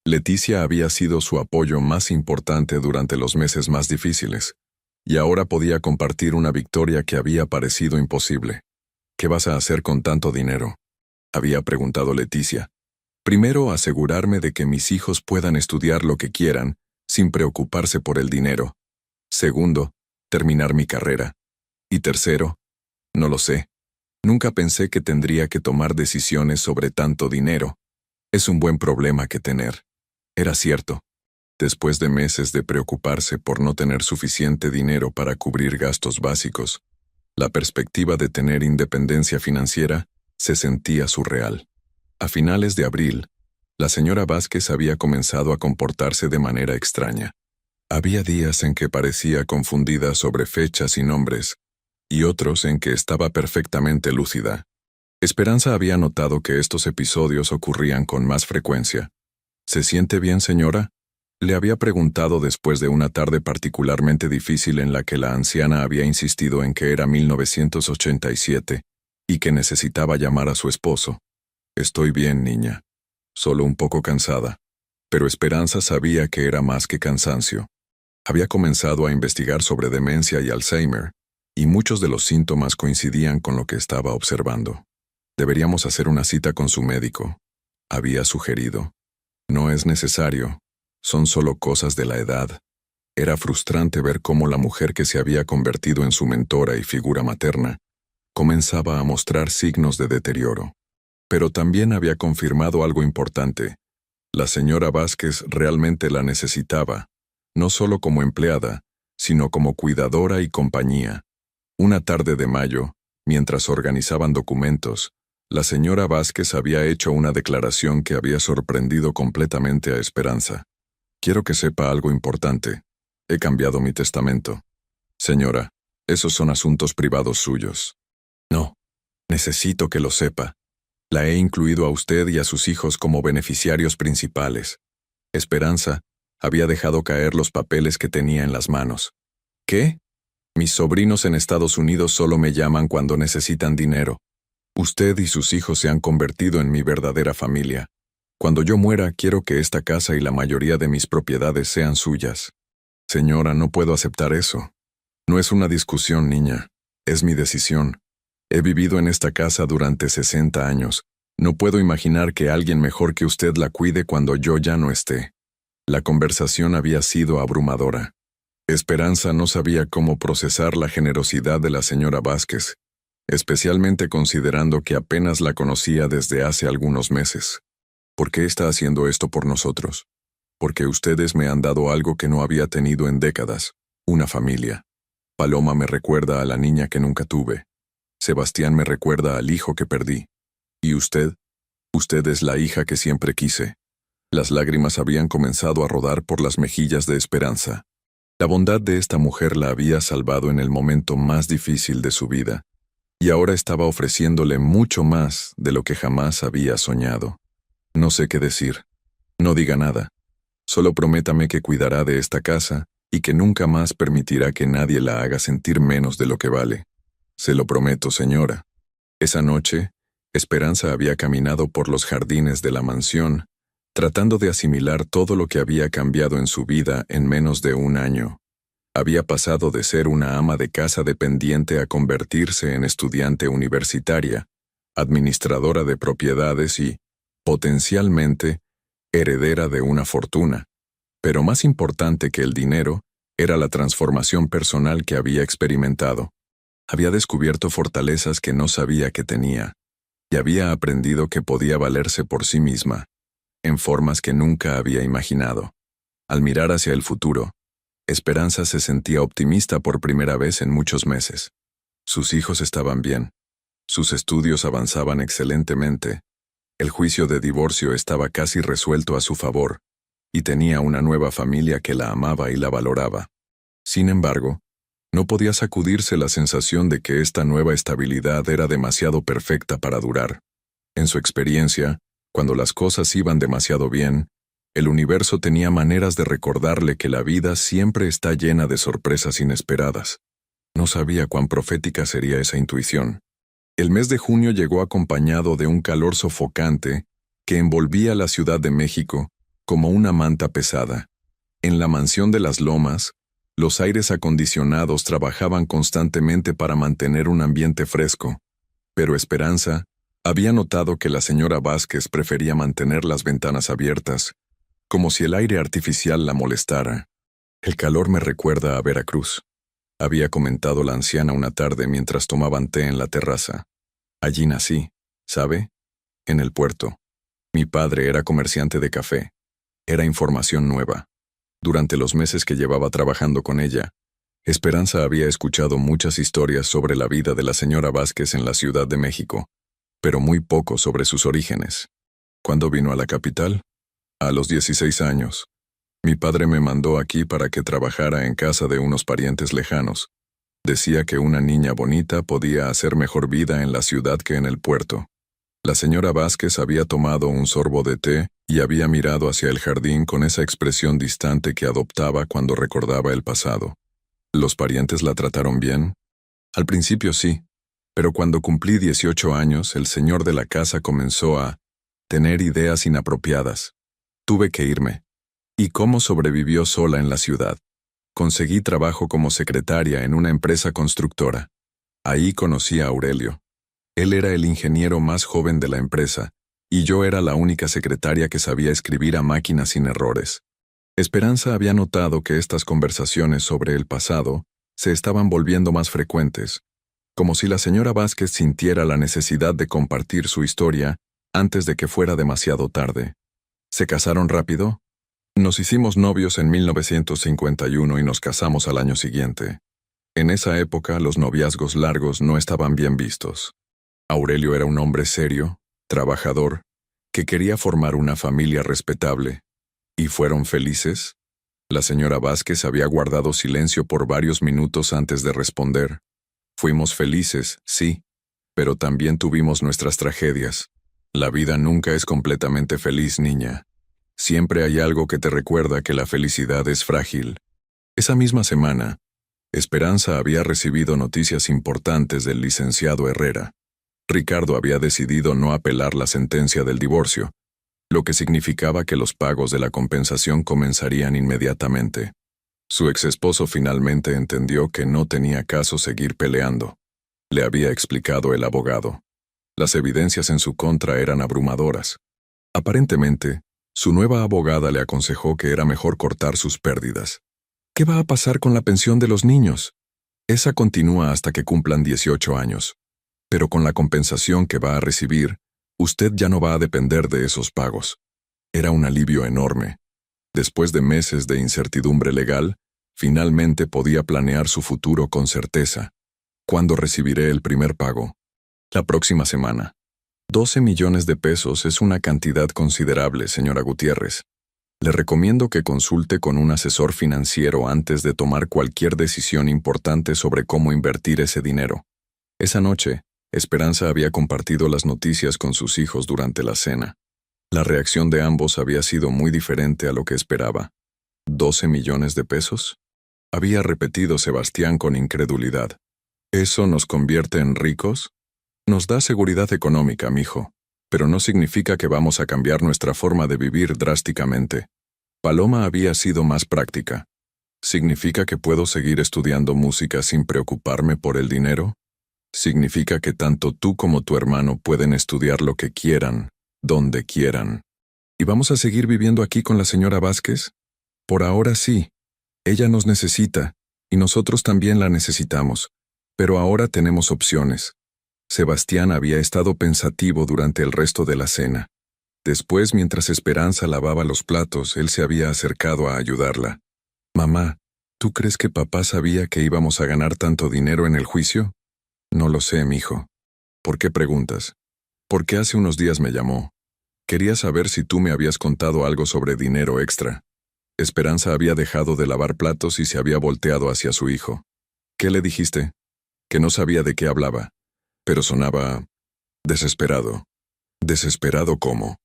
Leticia había sido su apoyo más importante durante los meses más difíciles, y ahora podía compartir una victoria que había parecido imposible. ¿Qué vas a hacer con tanto dinero?, había preguntado Leticia. Primero, asegurarme de que mis hijos puedan estudiar lo que quieran, sin preocuparse por el dinero. Segundo, terminar mi carrera. Y tercero, no lo sé. Nunca pensé que tendría que tomar decisiones sobre tanto dinero. Es un buen problema que tener. Era cierto. Después de meses de preocuparse por no tener suficiente dinero para cubrir gastos básicos, la perspectiva de tener independencia financiera se sentía surreal. A finales de abril, la señora Vázquez había comenzado a comportarse de manera extraña. Había días en que parecía confundida sobre fechas y nombres, y otros en que estaba perfectamente lúcida. Esperanza había notado que estos episodios ocurrían con más frecuencia. ¿Se siente bien, señora?, le había preguntado después de una tarde particularmente difícil en la que la anciana había insistido en que era 1987 y que necesitaba llamar a su esposo. Estoy bien, niña. Solo un poco cansada. Pero Esperanza sabía que era más que cansancio. Había comenzado a investigar sobre demencia y Alzheimer, y muchos de los síntomas coincidían con lo que estaba observando. Deberíamos hacer una cita con su médico, había sugerido. No es necesario. Son solo cosas de la edad. Era frustrante ver cómo la mujer que se había convertido en su mentora y figura materna comenzaba a mostrar signos de deterioro. Pero también había confirmado algo importante. La señora Vázquez realmente la necesitaba, no solo como empleada, sino como cuidadora y compañía. Una tarde de mayo, mientras organizaban documentos, la señora Vázquez había hecho una declaración que había sorprendido completamente a Esperanza. Quiero que sepa algo importante. He cambiado mi testamento. Señora, esos son asuntos privados suyos. No, necesito que lo sepa. La he incluido a usted y a sus hijos como beneficiarios principales. Esperanza había dejado caer los papeles que tenía en las manos. ¿Qué? Mis sobrinos en Estados Unidos solo me llaman cuando necesitan dinero. Usted y sus hijos se han convertido en mi verdadera familia. Cuando yo muera, quiero que esta casa y la mayoría de mis propiedades sean suyas. Señora, no puedo aceptar eso. No es una discusión, niña. Es mi decisión. He vivido en esta casa durante 60 años. No puedo imaginar que alguien mejor que usted la cuide cuando yo ya no esté. La conversación había sido abrumadora. Esperanza no sabía cómo procesar la generosidad de la señora Vázquez, especialmente considerando que apenas la conocía desde hace algunos meses. ¿Por qué está haciendo esto por nosotros? Porque ustedes me han dado algo que no había tenido en décadas, una familia. Paloma me recuerda a la niña que nunca tuve. Sebastián me recuerda al hijo que perdí. ¿Y usted? Usted es la hija que siempre quise. Las lágrimas habían comenzado a rodar por las mejillas de Esperanza. La bondad de esta mujer la había salvado en el momento más difícil de su vida, y ahora estaba ofreciéndole mucho más de lo que jamás había soñado. No sé qué decir. No diga nada. Solo prométame que cuidará de esta casa y que nunca más permitirá que nadie la haga sentir menos de lo que vale. Se lo prometo, señora. Esa noche, Esperanza había caminado por los jardines de la mansión, tratando de asimilar todo lo que había cambiado en su vida en menos de un año. Había pasado de ser una ama de casa dependiente a convertirse en estudiante universitaria, administradora de propiedades y, potencialmente, heredera de una fortuna. Pero más importante que el dinero, era la transformación personal que había experimentado. Había descubierto fortalezas que no sabía que tenía, y había aprendido que podía valerse por sí misma, en formas que nunca había imaginado. Al mirar hacia el futuro, Esperanza se sentía optimista por primera vez en muchos meses. Sus hijos estaban bien. Sus estudios avanzaban excelentemente. El juicio de divorcio estaba casi resuelto a su favor, y tenía una nueva familia que la amaba y la valoraba. Sin embargo, no podía sacudirse la sensación de que esta nueva estabilidad era demasiado perfecta para durar. En su experiencia, cuando las cosas iban demasiado bien, el universo tenía maneras de recordarle que la vida siempre está llena de sorpresas inesperadas. No sabía cuán profética sería esa intuición. El mes de junio llegó acompañado de un calor sofocante que envolvía la Ciudad de México como una manta pesada. En la mansión de las Lomas, los aires acondicionados trabajaban constantemente para mantener un ambiente fresco, pero Esperanza había notado que la señora Vázquez prefería mantener las ventanas abiertas, como si el aire artificial la molestara. El calor me recuerda a Veracruz, había comentado la anciana una tarde mientras tomaban té en la terraza. Allí nací, ¿sabe? En el puerto. Mi padre era comerciante de café. Era información nueva. Durante los meses que llevaba trabajando con ella, Esperanza había escuchado muchas historias sobre la vida de la señora Vázquez en la Ciudad de México, pero muy poco sobre sus orígenes. ¿Cuándo vino a la capital? A los 16 años. Mi padre me mandó aquí para que trabajara en casa de unos parientes lejanos. Decía que una niña bonita podía hacer mejor vida en la ciudad que en el puerto. La señora Vázquez había tomado un sorbo de té y había mirado hacia el jardín con esa expresión distante que adoptaba cuando recordaba el pasado. ¿Los parientes la trataron bien? Al principio sí, pero cuando cumplí 18 años, el señor de la casa comenzó a tener ideas inapropiadas. Tuve que irme. ¿Y cómo sobrevivió sola en la ciudad? Conseguí trabajo como secretaria en una empresa constructora. Ahí conocí a Aurelio. Él era el ingeniero más joven de la empresa, y yo era la única secretaria que sabía escribir a máquina sin errores. Esperanza había notado que estas conversaciones sobre el pasado se estaban volviendo más frecuentes, como si la señora Vázquez sintiera la necesidad de compartir su historia antes de que fuera demasiado tarde. ¿Se casaron rápido? Nos hicimos novios en 1951 y nos casamos al año siguiente. En esa época los noviazgos largos no estaban bien vistos. Aurelio era un hombre serio, trabajador, que quería formar una familia respetable. ¿Y fueron felices? La señora Vázquez había guardado silencio por varios minutos antes de responder. Fuimos felices, sí, pero también tuvimos nuestras tragedias. La vida nunca es completamente feliz, niña. Siempre hay algo que te recuerda que la felicidad es frágil. Esa misma semana, Esperanza había recibido noticias importantes del licenciado Herrera. Ricardo había decidido no apelar la sentencia del divorcio, lo que significaba que los pagos de la compensación comenzarían inmediatamente. Su exesposo finalmente entendió que no tenía caso seguir peleando. Le había explicado el abogado. Las evidencias en su contra eran abrumadoras. Aparentemente, su nueva abogada le aconsejó que era mejor cortar sus pérdidas. ¿Qué va a pasar con la pensión de los niños? Esa continúa hasta que cumplan 18 años. Pero con la compensación que va a recibir, usted ya no va a depender de esos pagos. Era un alivio enorme. Después de meses de incertidumbre legal, finalmente podía planear su futuro con certeza. ¿Cuándo recibiré el primer pago? La próxima semana. 12 millones de pesos es una cantidad considerable, señora Gutiérrez. Le recomiendo que consulte con un asesor financiero antes de tomar cualquier decisión importante sobre cómo invertir ese dinero. Esa noche, Esperanza había compartido las noticias con sus hijos durante la cena. La reacción de ambos había sido muy diferente a lo que esperaba. ¿12 millones de pesos? Había repetido Sebastián con incredulidad. ¿Eso nos convierte en ricos? Nos da seguridad económica, mijo, pero no significa que vamos a cambiar nuestra forma de vivir drásticamente. Paloma había sido más práctica. ¿Significa que puedo seguir estudiando música sin preocuparme por el dinero? ¿Significa que tanto tú como tu hermano pueden estudiar lo que quieran, donde quieran? ¿Y vamos a seguir viviendo aquí con la señora Vázquez? Por ahora sí. Ella nos necesita, y nosotros también la necesitamos, pero ahora tenemos opciones. Sebastián había estado pensativo durante el resto de la cena. Después, mientras Esperanza lavaba los platos, él se había acercado a ayudarla. «Mamá, ¿tú crees que papá sabía que íbamos a ganar tanto dinero en el juicio?» «No lo sé, mijo». «¿Por qué preguntas?» «Porque hace unos días me llamó. Quería saber si tú me habías contado algo sobre dinero extra». Esperanza había dejado de lavar platos y se había volteado hacia su hijo. «¿Qué le dijiste?» «Que no sabía de qué hablaba, pero sonaba desesperado». «¿Desesperado cómo?»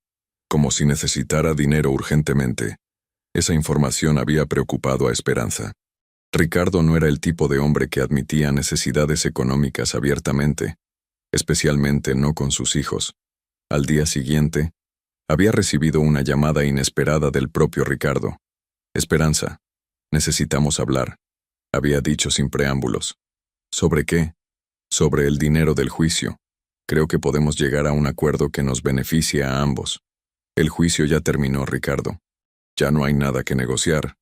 «Como si necesitara dinero urgentemente». Esa información había preocupado a Esperanza. Ricardo no era el tipo de hombre que admitía necesidades económicas abiertamente, especialmente no con sus hijos. Al día siguiente, había recibido una llamada inesperada del propio Ricardo. «Esperanza, necesitamos hablar», había dicho sin preámbulos. «¿Sobre qué?» «Sobre el dinero del juicio. Creo que podemos llegar a un acuerdo que nos beneficie a ambos». «El juicio ya terminó, Ricardo. Ya no hay nada que negociar.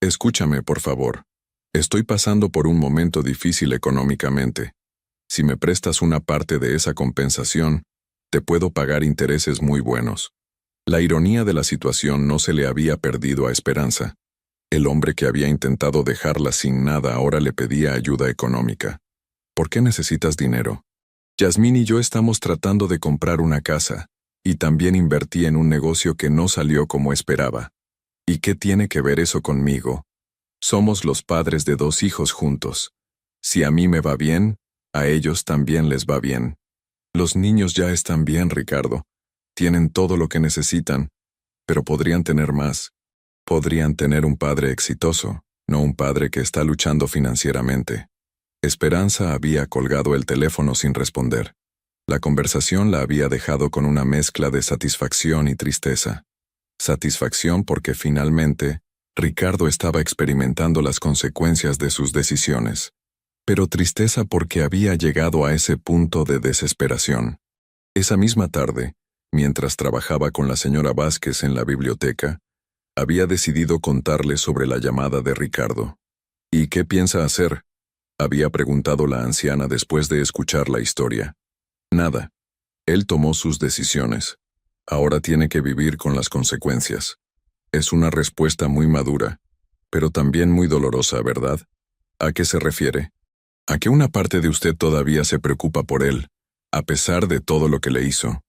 Escúchame, por favor. Estoy pasando por un momento difícil económicamente. Si me prestas una parte de esa compensación, te puedo pagar intereses muy buenos». La ironía de la situación no se le había perdido a Esperanza. El hombre que había intentado dejarla sin nada ahora le pedía ayuda económica. «¿Por qué necesitas dinero?» «Yasmín y yo estamos tratando de comprar una casa, y también invertí en un negocio que no salió como esperaba. ¿Y qué tiene que ver eso conmigo? Somos los padres de 2 hijos juntos. Si a mí me va bien, a ellos también les va bien. Los niños ya están bien, Ricardo. Tienen todo lo que necesitan, pero podrían tener más. Podrían tener un padre exitoso, no un padre que está luchando financieramente». Esperanza había colgado el teléfono sin responder. La conversación la había dejado con una mezcla de satisfacción y tristeza. Satisfacción porque finalmente, Ricardo estaba experimentando las consecuencias de sus decisiones. Pero tristeza porque había llegado a ese punto de desesperación. Esa misma tarde, mientras trabajaba con la señora Vázquez en la biblioteca, había decidido contarle sobre la llamada de Ricardo. «¿Y qué piensa hacer?», había preguntado la anciana después de escuchar la historia. «Nada. Él tomó sus decisiones. Ahora tiene que vivir con las consecuencias». Es una respuesta muy madura, pero también muy dolorosa, ¿verdad? ¿A qué se refiere? A que una parte de usted todavía se preocupa por él, a pesar de todo lo que le hizo.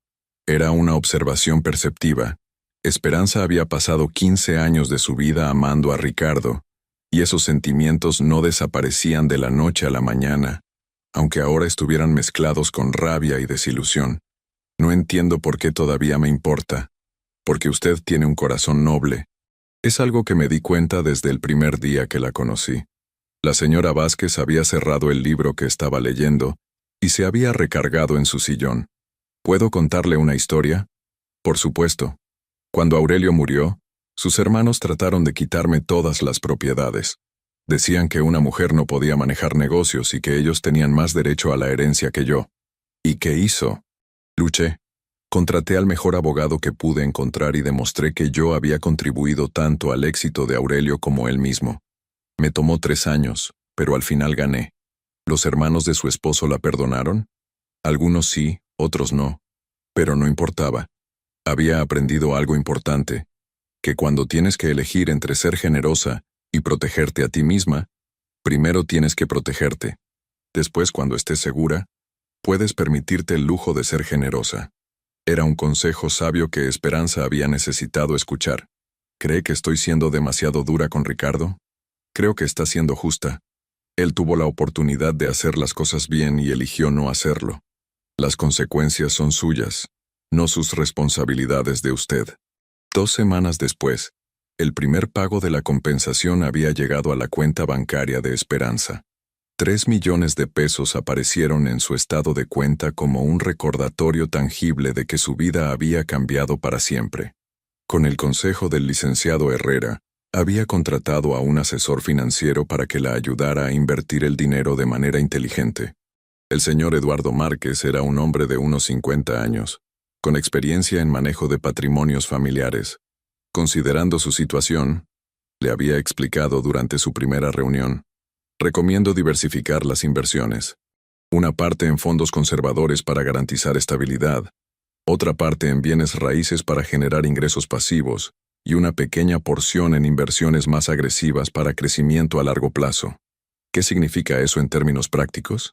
Era una observación perceptiva. Esperanza había pasado 15 años de su vida amando a Ricardo, y esos sentimientos no desaparecían de la noche a la mañana, aunque ahora estuvieran mezclados con rabia y desilusión. «No entiendo por qué todavía me importa. Porque usted tiene un corazón noble. Es algo que me di cuenta desde el primer día que la conocí». La señora Vázquez había cerrado el libro que estaba leyendo y se había recargado en su sillón. «¿Puedo contarle una historia?» «Por supuesto. Cuando Aurelio murió, sus hermanos trataron de quitarme todas las propiedades. Decían que una mujer no podía manejar negocios y que ellos tenían más derecho a la herencia que yo. ¿Y qué hizo? Luché. Contraté al mejor abogado que pude encontrar y demostré que yo había contribuido tanto al éxito de Aurelio como él mismo. Me tomó 3 años, pero al final gané. ¿Los hermanos de su esposo la perdonaron? Algunos sí, otros no. Pero no importaba. Había aprendido algo importante, que cuando tienes que elegir entre ser generosa y protegerte a ti misma, primero tienes que protegerte. Después, cuando estés segura, puedes permitirte el lujo de ser generosa. Era un consejo sabio que Esperanza había necesitado escuchar. ¿Cree que estoy siendo demasiado dura con Ricardo? Creo que está siendo justa. Él tuvo la oportunidad de hacer las cosas bien y eligió no hacerlo. Las consecuencias son suyas, no sus responsabilidades de usted. 2 semanas después, el primer pago de la compensación había llegado a la cuenta bancaria de Esperanza. 3 millones de pesos aparecieron en su estado de cuenta como un recordatorio tangible de que su vida había cambiado para siempre. Con el consejo del licenciado Herrera, había contratado a un asesor financiero para que la ayudara a invertir el dinero de manera inteligente. El señor Eduardo Márquez era un hombre de unos 50 años, con experiencia en manejo de patrimonios familiares. Considerando su situación, le había explicado durante su primera reunión: recomiendo diversificar las inversiones. Una parte en fondos conservadores para garantizar estabilidad, otra parte en bienes raíces para generar ingresos pasivos, y una pequeña porción en inversiones más agresivas para crecimiento a largo plazo. ¿Qué significa eso en términos prácticos?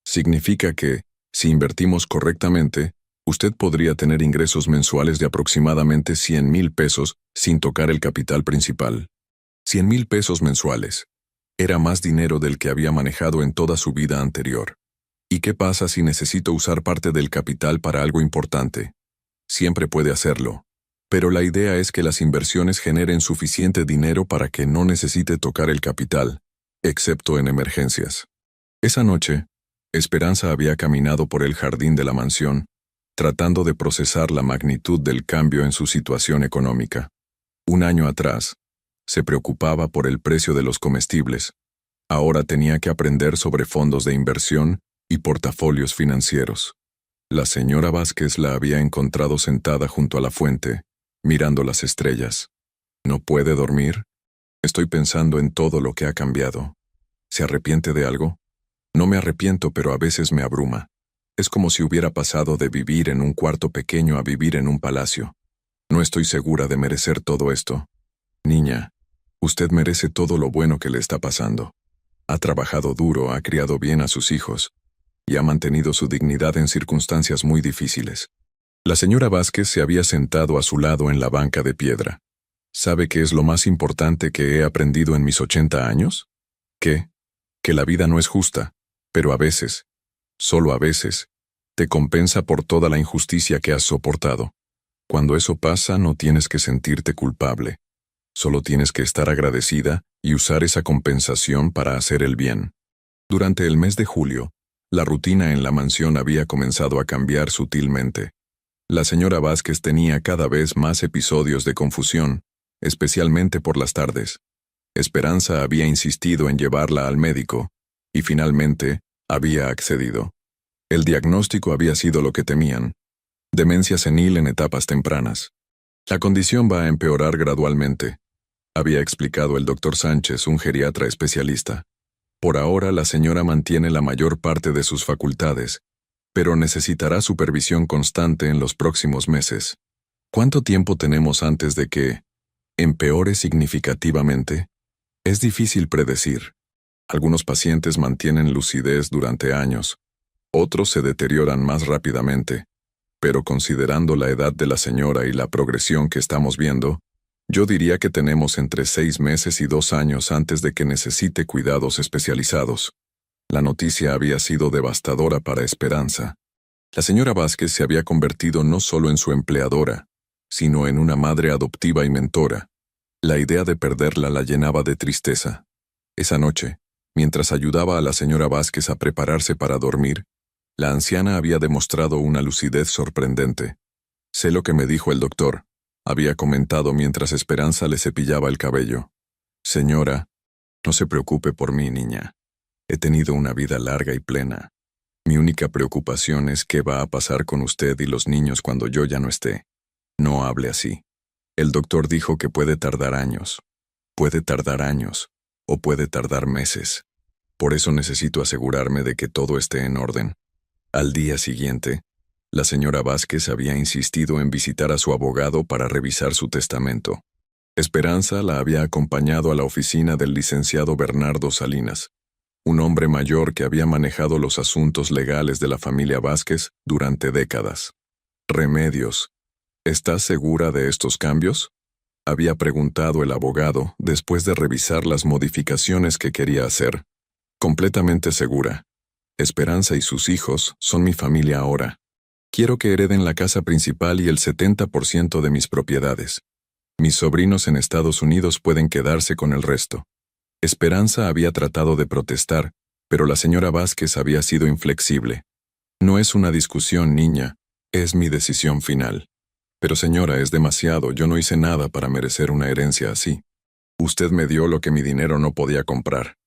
Significa que, si invertimos correctamente, usted podría tener ingresos mensuales de aproximadamente 100,000 pesos sin tocar el capital principal. 100,000 pesos mensuales. Era más dinero del que había manejado en toda su vida anterior. ¿Y qué pasa si necesito usar parte del capital para algo importante? Siempre puede hacerlo. Pero la idea es que las inversiones generen suficiente dinero para que no necesite tocar el capital, excepto en emergencias. Esa noche, Esperanza había caminado por el jardín de la mansión, tratando de procesar la magnitud del cambio en su situación económica. Un año atrás, se preocupaba por el precio de los comestibles. Ahora tenía que aprender sobre fondos de inversión y portafolios financieros. La señora Vázquez la había encontrado sentada junto a la fuente, mirando las estrellas. ¿No puede dormir? Estoy pensando en todo lo que ha cambiado. ¿Se arrepiente de algo? No me arrepiento, pero a veces me abruma. Es como si hubiera pasado de vivir en un cuarto pequeño a vivir en un palacio. No estoy segura de merecer todo esto. Niña, usted merece todo lo bueno que le está pasando. Ha trabajado duro, ha criado bien a sus hijos y ha mantenido su dignidad en circunstancias muy difíciles. La señora Vázquez se había sentado a su lado en la banca de piedra. ¿Sabe qué es lo más importante que he aprendido en mis 80 años? Que la vida no es justa, pero a veces, solo a veces, te compensa por toda la injusticia que has soportado. Cuando eso pasa, no tienes que sentirte culpable. Solo tienes que estar agradecida y usar esa compensación para hacer el bien. Durante el mes de julio, la rutina en la mansión había comenzado a cambiar sutilmente. La señora Vázquez tenía cada vez más episodios de confusión, especialmente por las tardes. Esperanza había insistido en llevarla al médico, y finalmente había accedido. El diagnóstico había sido lo que temían: demencia senil en etapas tempranas. La condición va a empeorar gradualmente, había explicado el doctor Sánchez, un geriatra especialista. Por ahora la señora mantiene la mayor parte de sus facultades, pero necesitará supervisión constante en los próximos meses. ¿Cuánto tiempo tenemos antes de que empeore significativamente? Es difícil predecir. Algunos pacientes mantienen lucidez durante años, otros se deterioran más rápidamente, pero considerando la edad de la señora y la progresión que estamos viendo, yo diría que tenemos entre 6 meses y 2 años antes de que necesite cuidados especializados. La noticia había sido devastadora para Esperanza. La señora Vázquez se había convertido no solo en su empleadora, sino en una madre adoptiva y mentora. La idea de perderla la llenaba de tristeza. Esa noche, mientras ayudaba a la señora Vázquez a prepararse para dormir, la anciana había demostrado una lucidez sorprendente. Sé lo que me dijo el doctor, había comentado mientras Esperanza le cepillaba el cabello. Señora, no se preocupe por mí, niña. He tenido una vida larga y plena. Mi única preocupación es qué va a pasar con usted y los niños cuando yo ya no esté. No hable así. El doctor dijo que puede tardar años. Puede tardar años. o puede tardar meses. Por eso necesito asegurarme de que todo esté en orden. Al día siguiente, la señora Vázquez había insistido en visitar a su abogado para revisar su testamento. Esperanza la había acompañado a la oficina del licenciado Bernardo Salinas, un hombre mayor que había manejado los asuntos legales de la familia Vázquez durante décadas. Remedios, ¿estás segura de estos cambios?, había preguntado el abogado después de revisar las modificaciones que quería hacer. Completamente segura. Esperanza y sus hijos son mi familia ahora. Quiero que hereden la casa principal y el 70% de mis propiedades. Mis sobrinos en Estados Unidos pueden quedarse con el resto. Esperanza había tratado de protestar, pero la señora Vázquez había sido inflexible. No es una discusión, niña, es mi decisión final. Pero señora, es demasiado, yo no hice nada para merecer una herencia así. Usted me dio lo que mi dinero no podía comprar.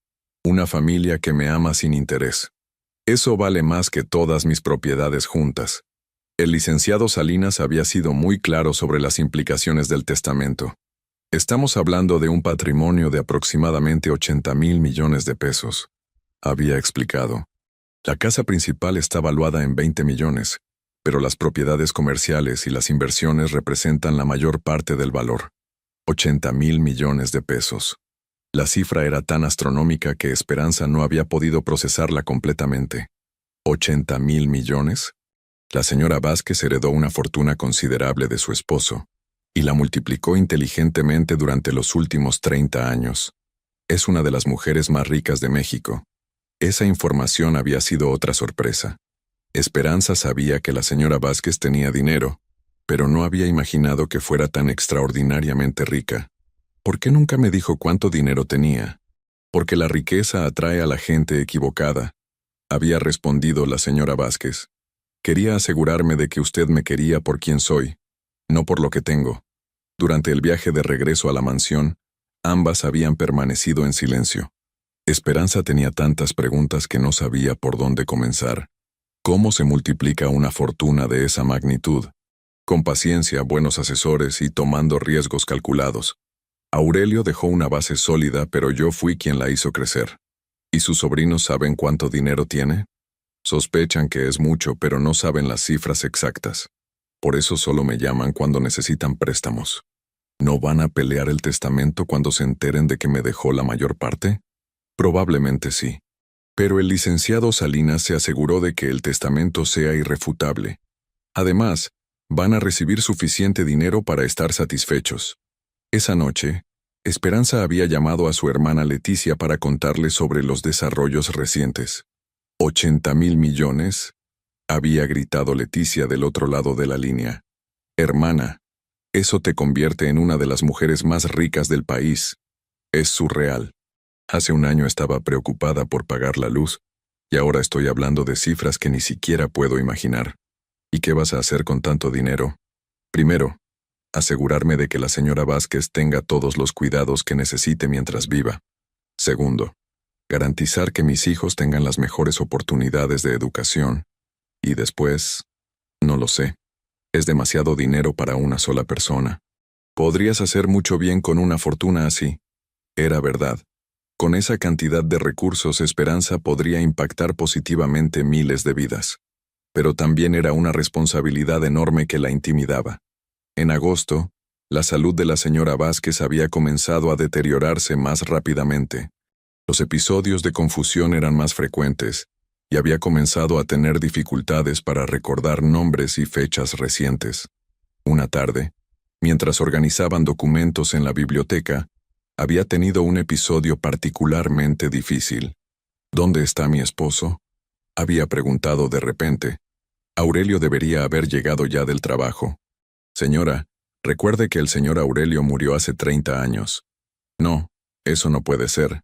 Una familia que me ama sin interés. Eso vale más que todas mis propiedades juntas. El licenciado Salinas había sido muy claro sobre las implicaciones del testamento. Estamos hablando de un patrimonio de aproximadamente 80,000 millones de pesos. Había explicado. La casa principal está valuada en 20 millones, pero las propiedades comerciales y las inversiones representan la mayor parte del valor. 80,000 millones de pesos. La cifra era tan astronómica que Esperanza no había podido procesarla completamente. ¿80,000 millones? La señora Vázquez heredó una fortuna considerable de su esposo, y la multiplicó inteligentemente durante los últimos 30 años. Es una de las mujeres más ricas de México. Esa información había sido otra sorpresa. Esperanza sabía que la señora Vázquez tenía dinero, pero no había imaginado que fuera tan extraordinariamente rica. ¿Por qué nunca me dijo cuánto dinero tenía? Porque la riqueza atrae a la gente equivocada, había respondido la señora Vázquez. Quería asegurarme de que usted me quería por quien soy, no por lo que tengo. Durante el viaje de regreso a la mansión, ambas habían permanecido en silencio. Esperanza tenía tantas preguntas que no sabía por dónde comenzar. ¿Cómo se multiplica una fortuna de esa magnitud? Con paciencia, buenos asesores y tomando riesgos calculados. Aurelio dejó una base sólida, pero yo fui quien la hizo crecer. ¿Y sus sobrinos saben cuánto dinero tiene? Sospechan que es mucho, pero no saben las cifras exactas. Por eso solo me llaman cuando necesitan préstamos. ¿No van a pelear el testamento cuando se enteren de que me dejó la mayor parte? Probablemente sí. Pero el licenciado Salinas se aseguró de que el testamento sea irrefutable. Además, van a recibir suficiente dinero para estar satisfechos. Esa noche, Esperanza había llamado a su hermana Leticia para contarle sobre los desarrollos recientes. ¿80,000 millones? Había gritado Leticia del otro lado de la línea. Hermana, eso te convierte en una de las mujeres más ricas del país. Es surreal. Hace un año estaba preocupada por pagar la luz, y ahora estoy hablando de cifras que ni siquiera puedo imaginar. ¿Y qué vas a hacer con tanto dinero? Primero, asegurarme de que la señora Vázquez tenga todos los cuidados que necesite mientras viva. Segundo, garantizar que mis hijos tengan las mejores oportunidades de educación. Y después, no lo sé. Es demasiado dinero para una sola persona. Podrías hacer mucho bien con una fortuna así. Era verdad. Con esa cantidad de recursos, Esperanza podría impactar positivamente miles de vidas. Pero también era una responsabilidad enorme que la intimidaba. En agosto, la salud de la señora Vázquez había comenzado a deteriorarse más rápidamente. Los episodios de confusión eran más frecuentes, y había comenzado a tener dificultades para recordar nombres y fechas recientes. Una tarde, mientras organizaban documentos en la biblioteca, había tenido un episodio particularmente difícil. ¿Dónde está mi esposo?, había preguntado de repente. Aurelio debería haber llegado ya del trabajo. Señora, recuerde que el señor Aurelio murió hace 30 años. No, eso no puede ser.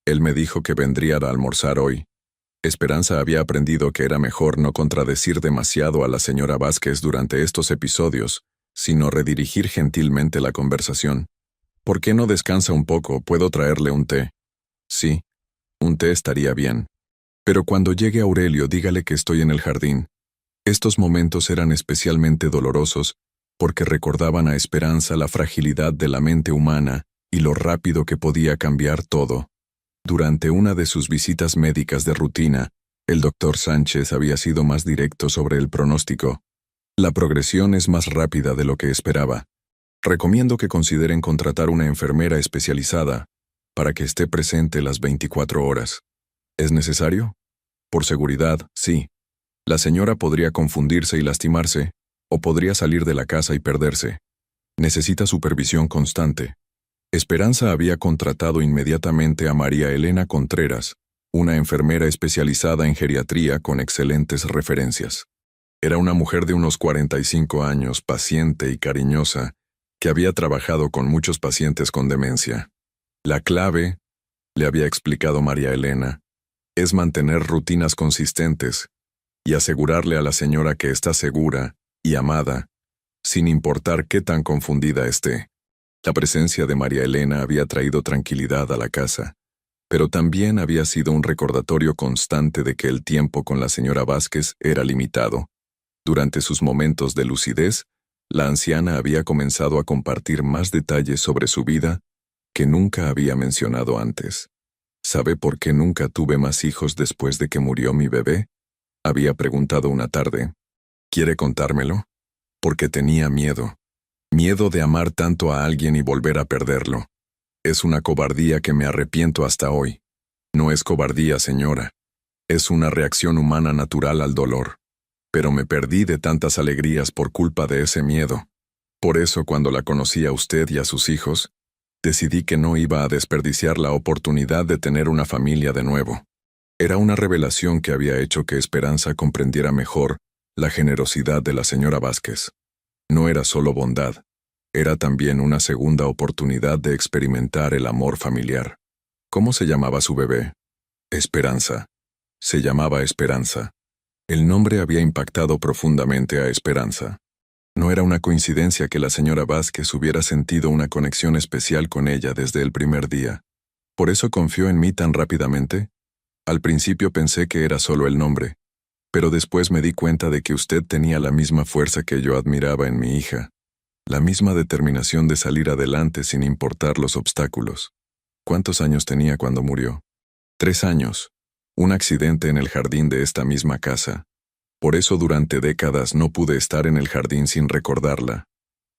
Él me dijo que vendría a almorzar hoy. Esperanza había aprendido que era mejor no contradecir demasiado a la señora Vázquez durante estos episodios, sino redirigir gentilmente la conversación. ¿Por qué no descansa un poco? ¿Puedo traerle un té? Sí, un té estaría bien. Pero cuando llegue Aurelio, dígale que estoy en el jardín. Estos momentos eran especialmente dolorosos porque recordaban a Esperanza la fragilidad de la mente humana y lo rápido que podía cambiar todo. Durante una de sus visitas médicas de rutina, el doctor Sánchez había sido más directo sobre el pronóstico. La progresión es más rápida de lo que esperaba. Recomiendo que consideren contratar una enfermera especializada para que esté presente las 24 horas. ¿Es necesario? Por seguridad, sí. La señora podría confundirse y lastimarse, o podría salir de la casa y perderse. Necesita supervisión constante. Esperanza había contratado inmediatamente a María Elena Contreras, una enfermera especializada en geriatría con excelentes referencias. Era una mujer de unos 45 años, paciente y cariñosa, que había trabajado con muchos pacientes con demencia. La clave, le había explicado María Elena, es mantener rutinas consistentes y asegurarle a la señora que está segura y amada, sin importar qué tan confundida esté. La presencia de María Elena había traído tranquilidad a la casa, pero también había sido un recordatorio constante de que el tiempo con la señora Vázquez era limitado. Durante sus momentos de lucidez, la anciana había comenzado a compartir más detalles sobre su vida que nunca había mencionado antes. ¿Sabe por qué nunca tuve más hijos después de que murió mi bebé? Había preguntado una tarde. ¿Quiere contármelo? Porque tenía miedo. Miedo de amar tanto a alguien y volver a perderlo. Es una cobardía que me arrepiento hasta hoy. No es cobardía, señora. Es una reacción humana natural al dolor. Pero me perdí de tantas alegrías por culpa de ese miedo. Por eso, cuando la conocí a usted y a sus hijos, decidí que no iba a desperdiciar la oportunidad de tener una familia de nuevo. Era una revelación que había hecho que Esperanza comprendiera mejor la generosidad de la señora Vázquez. No era solo bondad, era también una segunda oportunidad de experimentar el amor familiar. ¿Cómo se llamaba su bebé? Esperanza. Se llamaba Esperanza. El nombre había impactado profundamente a Esperanza. No era una coincidencia que la señora Vázquez hubiera sentido una conexión especial con ella desde el primer día. ¿Por eso confió en mí tan rápidamente? Al principio pensé que era solo el nombre, pero después me di cuenta de que usted tenía la misma fuerza que yo admiraba en mi hija, la misma determinación de salir adelante sin importar los obstáculos. ¿Cuántos años tenía cuando murió? 3 años. Un accidente en el jardín de esta misma casa. Por eso durante décadas no pude estar en el jardín sin recordarla.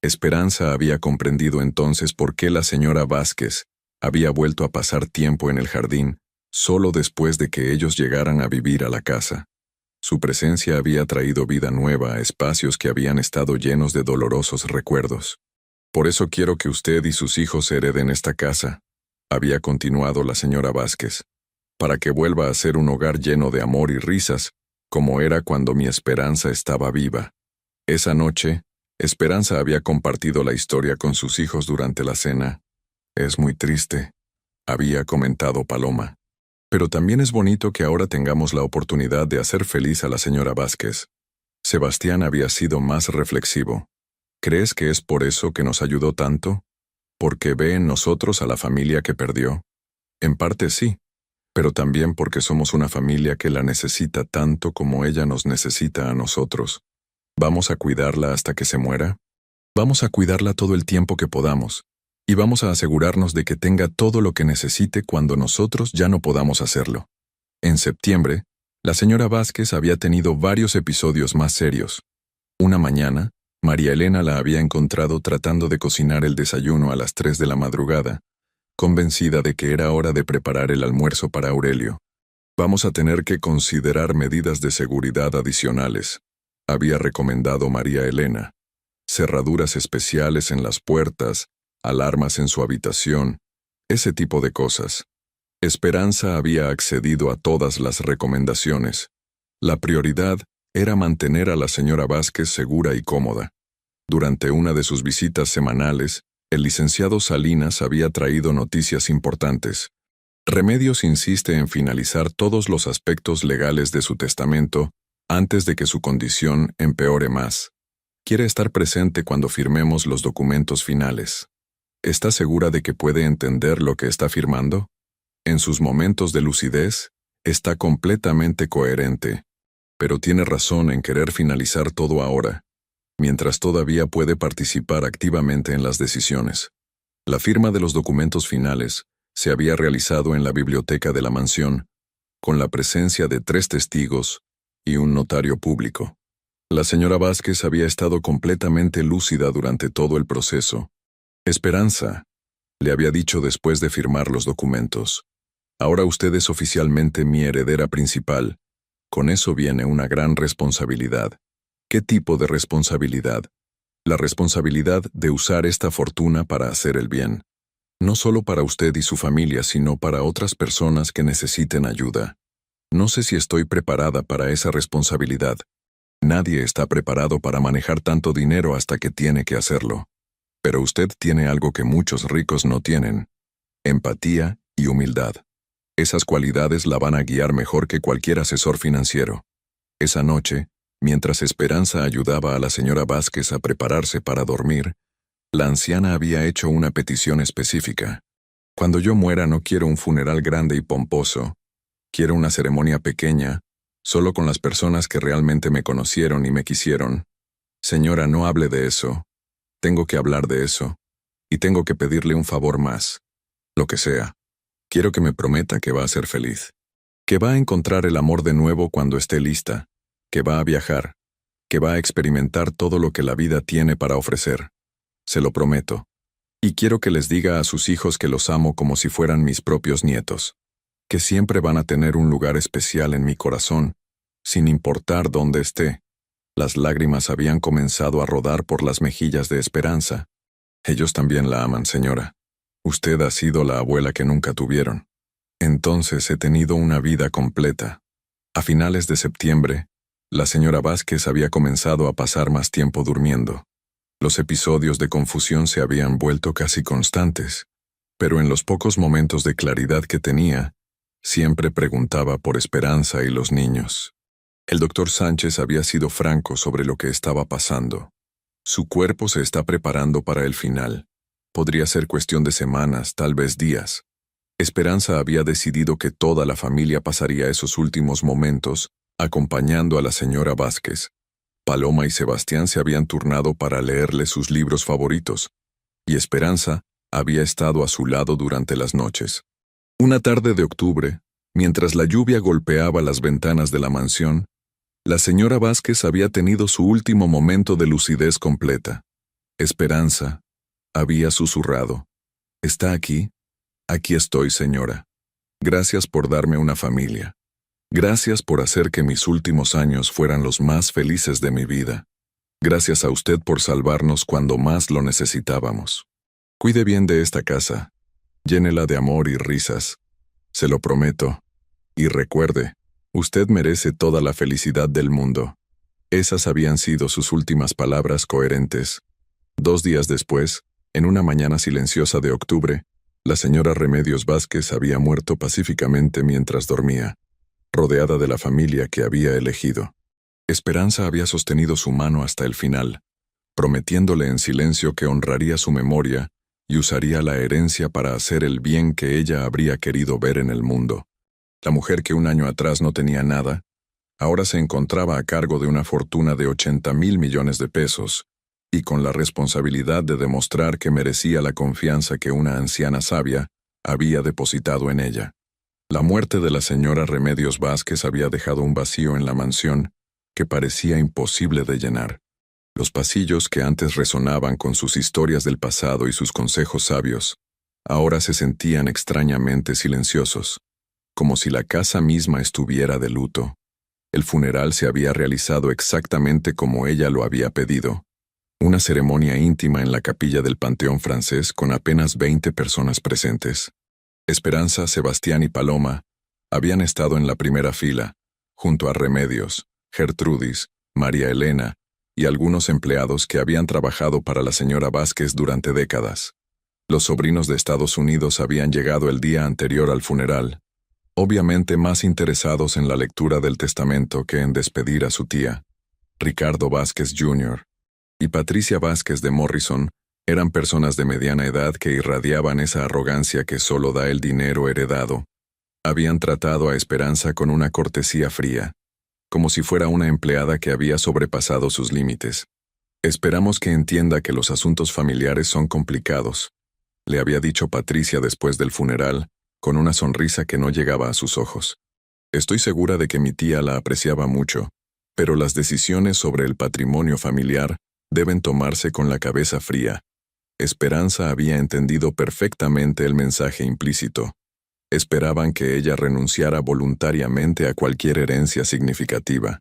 Esperanza había comprendido entonces por qué la señora Vázquez había vuelto a pasar tiempo en el jardín solo después de que ellos llegaran a vivir a la casa. Su presencia había traído vida nueva a espacios que habían estado llenos de dolorosos recuerdos. Por eso quiero que usted y sus hijos hereden esta casa, había continuado la señora Vázquez, para que vuelva a ser un hogar lleno de amor y risas, como era cuando mi Esperanza estaba viva. Esa noche, Esperanza había compartido la historia con sus hijos durante la cena. Es muy triste, había comentado Paloma. Pero también es bonito que ahora tengamos la oportunidad de hacer feliz a la señora Vázquez. Sebastián había sido más reflexivo. ¿Crees que es por eso que nos ayudó tanto? ¿Porque ve en nosotros a la familia que perdió? En parte sí, pero también porque somos una familia que la necesita tanto como ella nos necesita a nosotros. ¿Vamos a cuidarla hasta que se muera? Vamos a cuidarla todo el tiempo que podamos. Y vamos a asegurarnos de que tenga todo lo que necesite cuando nosotros ya no podamos hacerlo. En septiembre, la señora Vázquez había tenido varios episodios más serios. Una mañana, María Elena la había encontrado tratando de cocinar el desayuno a las 3 de la madrugada, convencida de que era hora de preparar el almuerzo para Aurelio. Vamos a tener que considerar medidas de seguridad adicionales, había recomendado María Elena. Cerraduras especiales en las puertas, alarmas en su habitación, ese tipo de cosas. Esperanza había accedido a todas las recomendaciones. La prioridad era mantener a la señora Vázquez segura y cómoda. Durante una de sus visitas semanales, el licenciado Salinas había traído noticias importantes. Remedios insiste en finalizar todos los aspectos legales de su testamento antes de que su condición empeore más. Quiere estar presente cuando firmemos los documentos finales. ¿Está segura de que puede entender lo que está firmando? En sus momentos de lucidez, está completamente coherente, pero tiene razón en querer finalizar todo ahora, mientras todavía puede participar activamente en las decisiones. La firma de los documentos finales se había realizado en la biblioteca de la mansión, con la presencia de 3 testigos y un notario público. La señora Vázquez había estado completamente lúcida durante todo el proceso. Esperanza, le había dicho después de firmar los documentos. Ahora usted es oficialmente mi heredera principal. Con eso viene una gran responsabilidad. ¿Qué tipo de responsabilidad? La responsabilidad de usar esta fortuna para hacer el bien. No solo para usted y su familia, sino para otras personas que necesiten ayuda. No sé si estoy preparada para esa responsabilidad. Nadie está preparado para manejar tanto dinero hasta que tiene que hacerlo. Pero usted tiene algo que muchos ricos no tienen: empatía y humildad. Esas cualidades la van a guiar mejor que cualquier asesor financiero. Esa noche, mientras Esperanza ayudaba a la señora Vázquez a prepararse para dormir, la anciana había hecho una petición específica. Cuando yo muera no quiero un funeral grande y pomposo. Quiero una ceremonia pequeña, solo con las personas que realmente me conocieron y me quisieron. Señora, no hable de eso. Tengo que hablar de eso. Y tengo que pedirle un favor más. Lo que sea. Quiero que me prometa que va a ser feliz. Que va a encontrar el amor de nuevo cuando esté lista. Que va a viajar. Que va a experimentar todo lo que la vida tiene para ofrecer. Se lo prometo. Y quiero que les diga a sus hijos que los amo como si fueran mis propios nietos. Que siempre van a tener un lugar especial en mi corazón, sin importar dónde esté. Las lágrimas habían comenzado a rodar por las mejillas de Esperanza. Ellos también la aman, señora. Usted ha sido la abuela que nunca tuvieron. Entonces he tenido una vida completa. A finales de septiembre, la señora Vázquez había comenzado a pasar más tiempo durmiendo. Los episodios de confusión se habían vuelto casi constantes, pero en los pocos momentos de claridad que tenía, siempre preguntaba por Esperanza y los niños. El doctor Sánchez había sido franco sobre lo que estaba pasando. Su cuerpo se está preparando para el final. Podría ser cuestión de semanas, tal vez días. Esperanza había decidido que toda la familia pasaría esos últimos momentos acompañando a la señora Vázquez. Paloma y Sebastián se habían turnado para leerle sus libros favoritos, y Esperanza había estado a su lado durante las noches. Una tarde de octubre, mientras la lluvia golpeaba las ventanas de la mansión, la señora Vázquez había tenido su último momento de lucidez completa. Esperanza había susurrado: «¿Está aquí? Aquí estoy, señora. Gracias por darme una familia. Gracias por hacer que mis últimos años fueran los más felices de mi vida. Gracias a usted por salvarnos cuando más lo necesitábamos. Cuide bien de esta casa. Llénela de amor y risas. Se lo prometo. Y recuerde, usted merece toda la felicidad del mundo». Esas habían sido sus últimas palabras coherentes. 2 días después, en una mañana silenciosa de octubre, la señora Remedios Vázquez había muerto pacíficamente mientras dormía, rodeada de la familia que había elegido. Esperanza había sostenido su mano hasta el final, prometiéndole en silencio que honraría su memoria y usaría la herencia para hacer el bien que ella habría querido ver en el mundo. La mujer que un año atrás no tenía nada, ahora se encontraba a cargo de una fortuna de 80,000 millones de pesos, y con la responsabilidad de demostrar que merecía la confianza que una anciana sabia había depositado en ella. La muerte de la señora Remedios Vázquez había dejado un vacío en la mansión que parecía imposible de llenar. Los pasillos que antes resonaban con sus historias del pasado y sus consejos sabios, ahora se sentían extrañamente silenciosos, como si la casa misma estuviera de luto. El funeral se había realizado exactamente como ella lo había pedido. Una ceremonia íntima en la capilla del Panteón Francés con apenas 20 personas presentes. Esperanza, Sebastián y Paloma habían estado en la primera fila, junto a Remedios, Gertrudis, María Elena y algunos empleados que habían trabajado para la señora Vázquez durante décadas. Los sobrinos de Estados Unidos habían llegado el día anterior al funeral, obviamente más interesados en la lectura del testamento que en despedir a su tía. Ricardo Vázquez Jr. y Patricia Vázquez de Morrison eran personas de mediana edad que irradiaban esa arrogancia que solo da el dinero heredado. Habían tratado a Esperanza con una cortesía fría, como si fuera una empleada que había sobrepasado sus límites. «Esperamos que entienda que los asuntos familiares son complicados», le había dicho Patricia después del funeral, con una sonrisa que no llegaba a sus ojos. Estoy segura de que mi tía la apreciaba mucho, pero las decisiones sobre el patrimonio familiar deben tomarse con la cabeza fría. Esperanza había entendido perfectamente el mensaje implícito. Esperaban que ella renunciara voluntariamente a cualquier herencia significativa.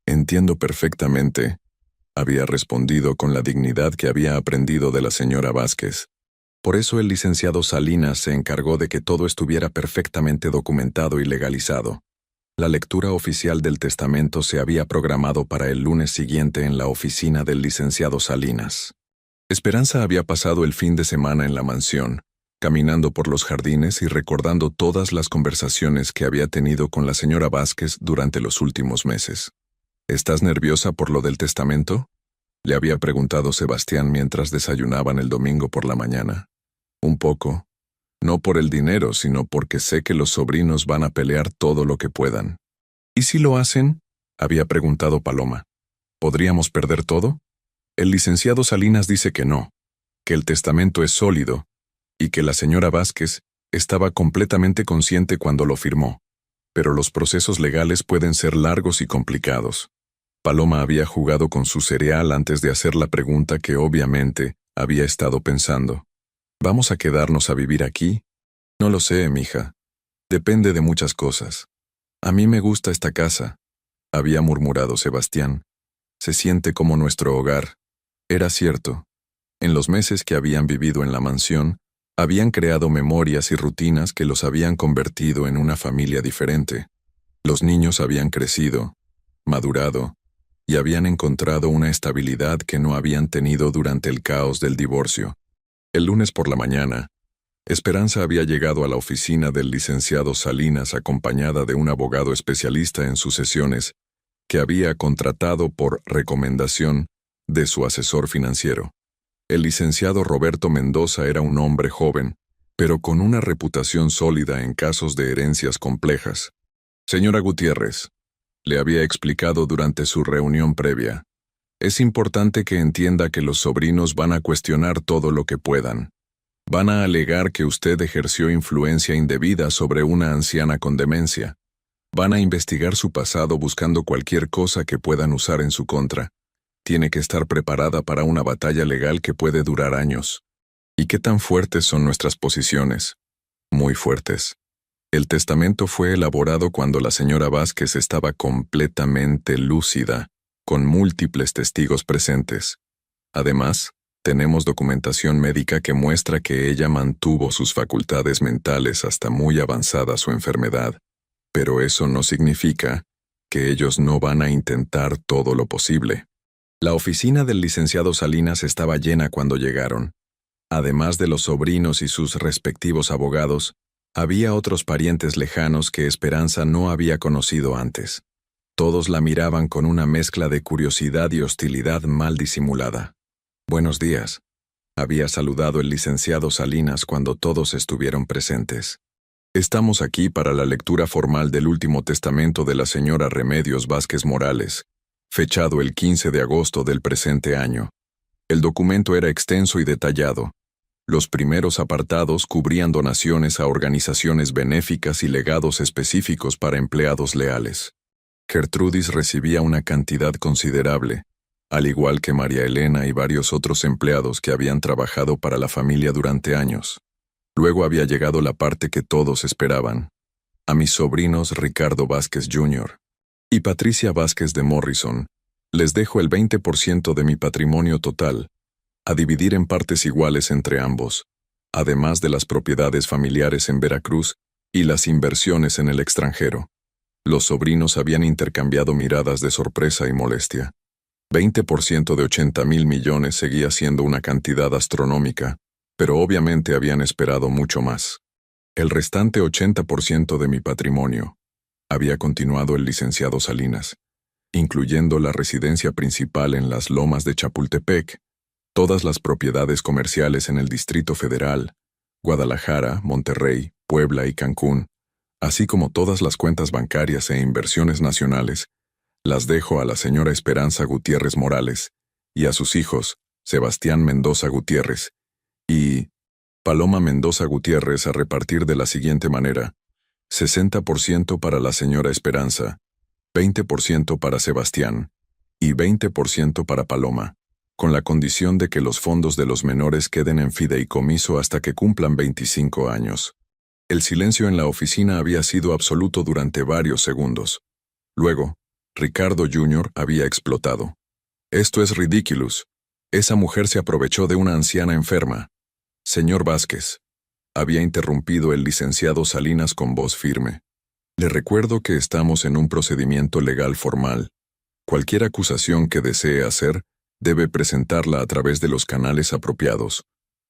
Entiendo perfectamente, había respondido con la dignidad que había aprendido de la señora Vázquez. Por eso el licenciado Salinas se encargó de que todo estuviera perfectamente documentado y legalizado. La lectura oficial del testamento se había programado para el lunes siguiente en la oficina del licenciado Salinas. Esperanza había pasado el fin de semana en la mansión, caminando por los jardines y recordando todas las conversaciones que había tenido con la señora Vázquez durante los últimos meses. ¿Estás nerviosa por lo del testamento?, le había preguntado Sebastián mientras desayunaban el domingo por la mañana. Un poco. No por el dinero, sino porque sé que los sobrinos van a pelear todo lo que puedan. ¿Y si lo hacen?, había preguntado Paloma. ¿Podríamos perder todo? El licenciado Salinas dice que no, que el testamento es sólido, y que la señora Vázquez estaba completamente consciente cuando lo firmó, pero los procesos legales pueden ser largos y complicados. Paloma había jugado con su cereal antes de hacer la pregunta que obviamente había estado pensando. ¿Vamos a quedarnos a vivir aquí? No lo sé, mija. Depende de muchas cosas. A mí me gusta esta casa, había murmurado Sebastián. Se siente como nuestro hogar. Era cierto. En los meses que habían vivido en la mansión, habían creado memorias y rutinas que los habían convertido en una familia diferente. Los niños habían crecido, madurado, y habían encontrado una estabilidad que no habían tenido durante el caos del divorcio. El lunes por la mañana, Esperanza había llegado a la oficina del licenciado Salinas acompañada de un abogado especialista en sucesiones que había contratado por recomendación de su asesor financiero. El licenciado Roberto Mendoza era un hombre joven, pero con una reputación sólida en casos de herencias complejas. Señora Gutiérrez, le había explicado durante su reunión previa, es importante que entienda que los sobrinos van a cuestionar todo lo que puedan. Van a alegar que usted ejerció influencia indebida sobre una anciana con demencia. Van a investigar su pasado buscando cualquier cosa que puedan usar en su contra. Tiene que estar preparada para una batalla legal que puede durar años. ¿Y qué tan fuertes son nuestras posiciones? Muy fuertes. El testamento fue elaborado cuando la señora Vázquez estaba completamente lúcida, con múltiples testigos presentes. Además, tenemos documentación médica que muestra que ella mantuvo sus facultades mentales hasta muy avanzada su enfermedad. Pero eso no significa que ellos no van a intentar todo lo posible. La oficina del licenciado Salinas estaba llena cuando llegaron. Además de los sobrinos y sus respectivos abogados, había otros parientes lejanos que Esperanza no había conocido antes. Todos la miraban con una mezcla de curiosidad y hostilidad mal disimulada. «Buenos días», había saludado el licenciado Salinas cuando todos estuvieron presentes. «Estamos aquí para la lectura formal del último testamento de la señora Remedios Vázquez Morales, fechado el 15 de agosto del presente año. El documento era extenso y detallado. Los primeros apartados cubrían donaciones a organizaciones benéficas y legados específicos para empleados leales. Gertrudis recibía una cantidad considerable, al igual que María Elena y varios otros empleados que habían trabajado para la familia durante años. Luego había llegado la parte que todos esperaban. A mis sobrinos Ricardo Vázquez Jr. y Patricia Vázquez de Morrison, les dejo el 20% de mi patrimonio total, a dividir en partes iguales entre ambos, además de las propiedades familiares en Veracruz y las inversiones en el extranjero. Los sobrinos habían intercambiado miradas de sorpresa y molestia. 20% de 80,000 millones seguía siendo una cantidad astronómica, pero obviamente habían esperado mucho más. El restante 80% de mi patrimonio, había continuado el licenciado Salinas, incluyendo la residencia principal en las Lomas de Chapultepec, todas las propiedades comerciales en el Distrito Federal, Guadalajara, Monterrey, Puebla y Cancún, así como todas las cuentas bancarias e inversiones nacionales, las dejo a la señora Esperanza Gutiérrez Morales y a sus hijos, Sebastián Mendoza Gutiérrez y Paloma Mendoza Gutiérrez a repartir de la siguiente manera: 60% para la señora Esperanza, 20% para Sebastián y 20% para Paloma, con la condición de que los fondos de los menores queden en fideicomiso hasta que cumplan 25 años. El silencio en la oficina había sido absoluto durante varios segundos. Luego, Ricardo Jr. había explotado. «Esto es ridículus. Esa mujer se aprovechó de una anciana enferma». «Señor Vázquez», había interrumpido el licenciado Salinas con voz firme. «Le recuerdo que estamos en un procedimiento legal formal. Cualquier acusación que desee hacer debe presentarla a través de los canales apropiados».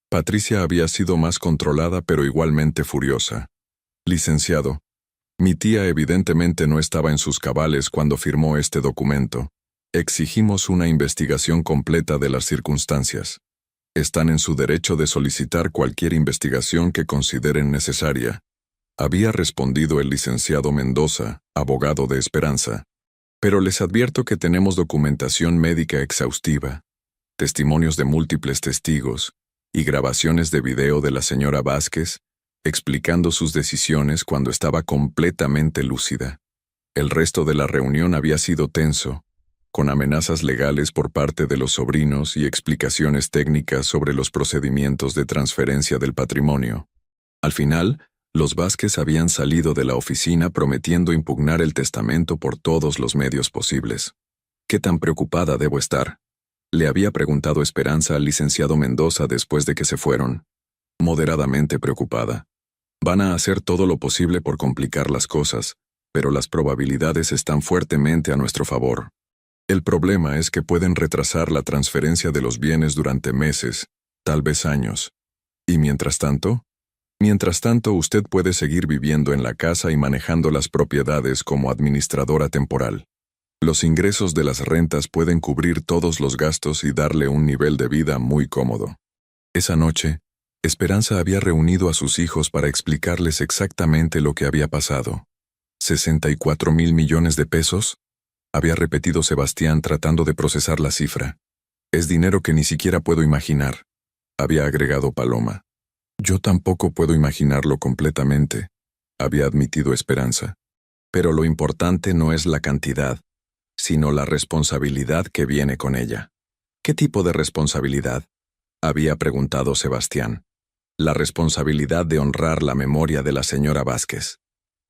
Patricia había sido más controlada pero igualmente furiosa. «Licenciado, mi tía evidentemente no estaba en sus cabales cuando firmó este documento. Exigimos una investigación completa de las circunstancias. Están en su derecho de solicitar cualquier investigación que consideren necesaria», había respondido el licenciado Mendoza, abogado de Esperanza. «Pero les advierto que tenemos documentación médica exhaustiva, testimonios de múltiples testigos y grabaciones de video de la señora Vázquez explicando sus decisiones cuando estaba completamente lúcida. El resto de la reunión había sido tenso, con amenazas legales por parte de los sobrinos y explicaciones técnicas sobre los procedimientos de transferencia del patrimonio. Al final, los Vázquez habían salido de la oficina prometiendo impugnar el testamento por todos los medios posibles. «¿Qué tan preocupada debo estar?», le había preguntado Esperanza al licenciado Mendoza después de que se fueron. «Moderadamente preocupada. Van a hacer todo lo posible por complicar las cosas, pero las probabilidades están fuertemente a nuestro favor. El problema es que pueden retrasar la transferencia de los bienes durante meses, tal vez años. ¿Y mientras tanto? Mientras tanto, usted puede seguir viviendo en la casa y manejando las propiedades como administradora temporal. Los ingresos de las rentas pueden cubrir todos los gastos y darle un nivel de vida muy cómodo». Esa noche, Esperanza había reunido a sus hijos para explicarles exactamente lo que había pasado. «¿64,000 millones de pesos?» había repetido Sebastián tratando de procesar la cifra. «Es dinero que ni siquiera puedo imaginar», había agregado Paloma. «Yo tampoco puedo imaginarlo completamente», había admitido Esperanza. «Pero lo importante no es la cantidad, sino la responsabilidad que viene con ella». «¿Qué tipo de responsabilidad?», había preguntado Sebastián. «La responsabilidad de honrar la memoria de la señora Vázquez.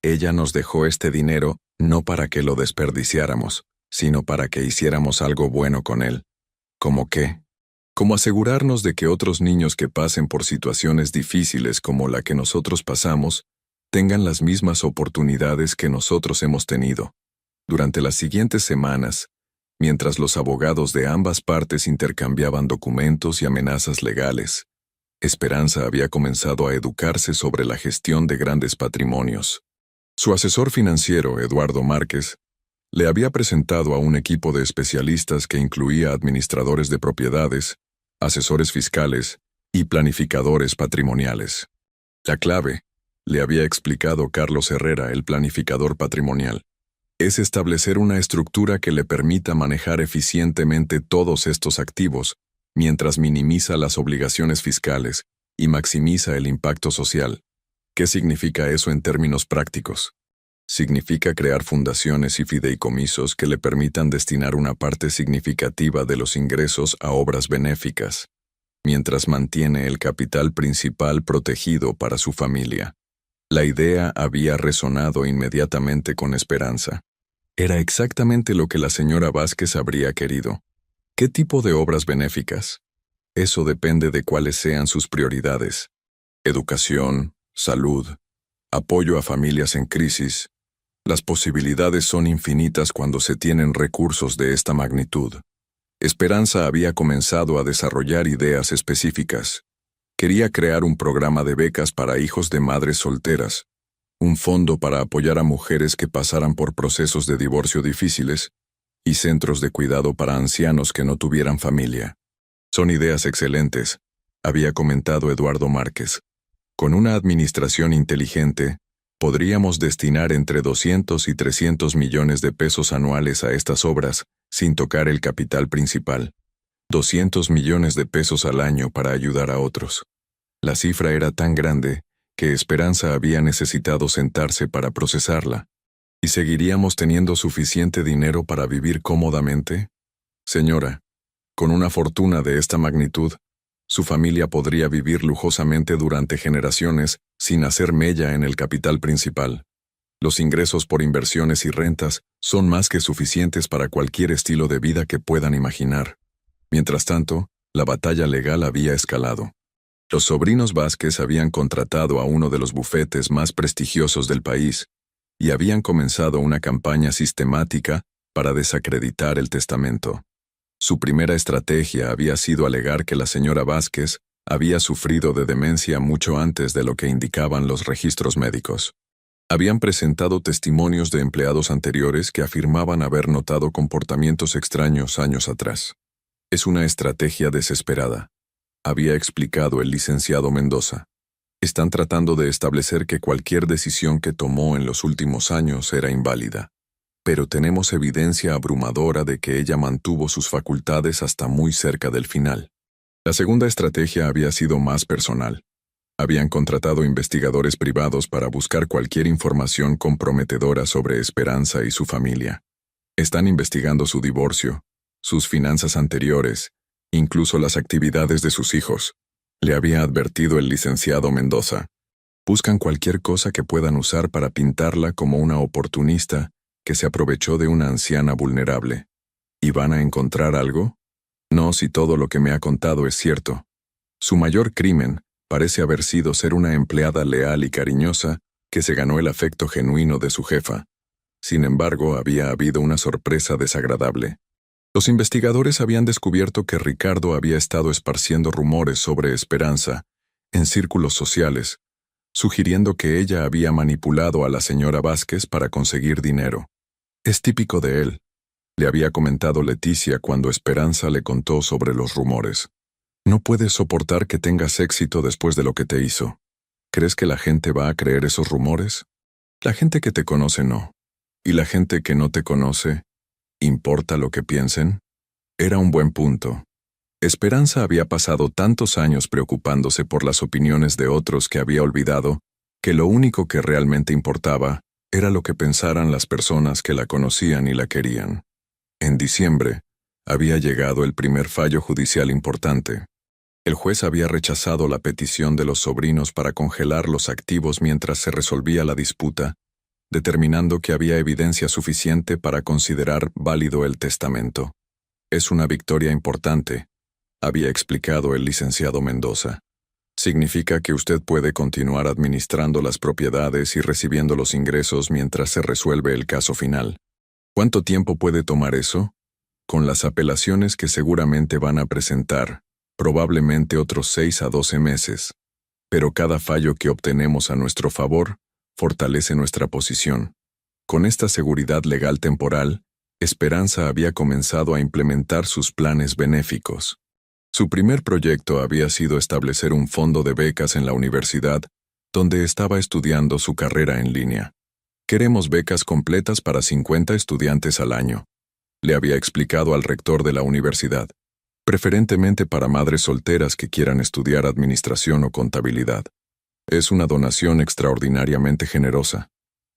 Ella nos dejó este dinero no para que lo desperdiciáramos, sino para que hiciéramos algo bueno con él». «¿Cómo qué?». «Como asegurarnos de que otros niños que pasen por situaciones difíciles como la que nosotros pasamos, tengan las mismas oportunidades que nosotros hemos tenido». Durante las siguientes semanas, mientras los abogados de ambas partes intercambiaban documentos y amenazas legales, Esperanza había comenzado a educarse sobre la gestión de grandes patrimonios. Su asesor financiero, Eduardo Márquez, le había presentado a un equipo de especialistas que incluía administradores de propiedades, asesores fiscales y planificadores patrimoniales. La clave, le había explicado Carlos Herrera, el planificador patrimonial, es establecer una estructura que le permita manejar eficientemente todos estos activos, mientras minimiza las obligaciones fiscales y maximiza el impacto social. ¿Qué significa eso en términos prácticos? Significa crear fundaciones y fideicomisos que le permitan destinar una parte significativa de los ingresos a obras benéficas, mientras mantiene el capital principal protegido para su familia. La idea había resonado inmediatamente con Esperanza. Era exactamente lo que la señora Vázquez habría querido. ¿Qué tipo de obras benéficas? Eso depende de cuáles sean sus prioridades. Educación, salud, apoyo a familias en crisis. Las posibilidades son infinitas cuando se tienen recursos de esta magnitud. Esperanza había comenzado a desarrollar ideas específicas. Quería crear un programa de becas para hijos de madres solteras, un fondo para apoyar a mujeres que pasaran por procesos de divorcio difíciles y centros de cuidado para ancianos que no tuvieran familia. «Son ideas excelentes», había comentado Eduardo Márquez. «Con una administración inteligente, podríamos destinar entre 200 y 300 millones de pesos anuales a estas obras, sin tocar el capital principal. 200 millones de pesos al año para ayudar a otros. La cifra era tan grande que Esperanza había necesitado sentarse para procesarla. ¿Y seguiríamos teniendo suficiente dinero para vivir cómodamente? Señora, con una fortuna de esta magnitud, su familia podría vivir lujosamente durante generaciones sin hacer mella en el capital principal. Los ingresos por inversiones y rentas son más que suficientes para cualquier estilo de vida que puedan imaginar. Mientras tanto, la batalla legal había escalado. Los sobrinos Vázquez habían contratado a uno de los bufetes más prestigiosos del país y habían comenzado una campaña sistemática para desacreditar el testamento. Su primera estrategia había sido alegar que la señora Vázquez había sufrido de demencia mucho antes de lo que indicaban los registros médicos. Habían presentado testimonios de empleados anteriores que afirmaban haber notado comportamientos extraños años atrás. Es una estrategia desesperada, había explicado el licenciado Mendoza. Están tratando de establecer que cualquier decisión que tomó en los últimos años era inválida. Pero tenemos evidencia abrumadora de que ella mantuvo sus facultades hasta muy cerca del final. La segunda estrategia había sido más personal. Habían contratado investigadores privados para buscar cualquier información comprometedora sobre Esperanza y su familia. Están investigando su divorcio, sus finanzas anteriores, incluso las actividades de sus hijos. Le había advertido el licenciado Mendoza. Buscan cualquier cosa que puedan usar para pintarla como una oportunista que se aprovechó de una anciana vulnerable. ¿Y van a encontrar algo? No, si todo lo que me ha contado es cierto. Su mayor crimen parece haber sido ser una empleada leal y cariñosa que se ganó el afecto genuino de su jefa. Sin embargo, había habido una sorpresa desagradable. Los investigadores habían descubierto que Ricardo había estado esparciendo rumores sobre Esperanza en círculos sociales, sugiriendo que ella había manipulado a la señora Vázquez para conseguir dinero. Es típico de él, le había comentado Leticia cuando Esperanza le contó sobre los rumores. No puedes soportar que tengas éxito después de lo que te hizo. ¿Crees que la gente va a creer esos rumores? La gente que te conoce no. ¿Y la gente que no te conoce? ¿Importa lo que piensen? Era un buen punto. Esperanza había pasado tantos años preocupándose por las opiniones de otros que había olvidado que lo único que realmente importaba era lo que pensaran las personas que la conocían y la querían. En diciembre, había llegado el primer fallo judicial importante. El juez había rechazado la petición de los sobrinos para congelar los activos mientras se resolvía la disputa, determinando que había evidencia suficiente para considerar válido el testamento. Es una victoria importante, había explicado el licenciado Mendoza. Significa que usted puede continuar administrando las propiedades y recibiendo los ingresos mientras se resuelve el caso final. ¿Cuánto tiempo puede tomar eso? Con las apelaciones que seguramente van a presentar, probablemente otros 6 a 12 meses. Pero cada fallo que obtenemos a nuestro favor fortalece nuestra posición. Con esta seguridad legal temporal, Esperanza había comenzado a implementar sus planes benéficos. Su primer proyecto había sido establecer un fondo de becas en la universidad, donde estaba estudiando su carrera en línea. Queremos becas completas para 50 estudiantes al año, le había explicado al rector de la universidad, preferentemente para madres solteras que quieran estudiar administración o contabilidad. Es una donación extraordinariamente generosa,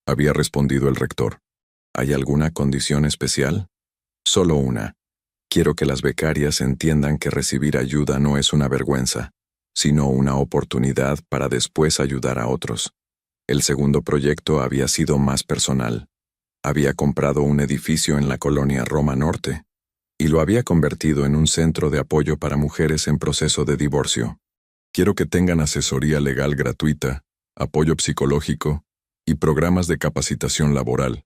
había respondido el rector. ¿Hay alguna condición especial? Solo una. Quiero que las becarias entiendan que recibir ayuda no es una vergüenza, sino una oportunidad para después ayudar a otros. El segundo proyecto había sido más personal. Había comprado un edificio en la colonia Roma Norte y lo había convertido en un centro de apoyo para mujeres en proceso de divorcio. Quiero que tengan asesoría legal gratuita, apoyo psicológico y programas de capacitación laboral,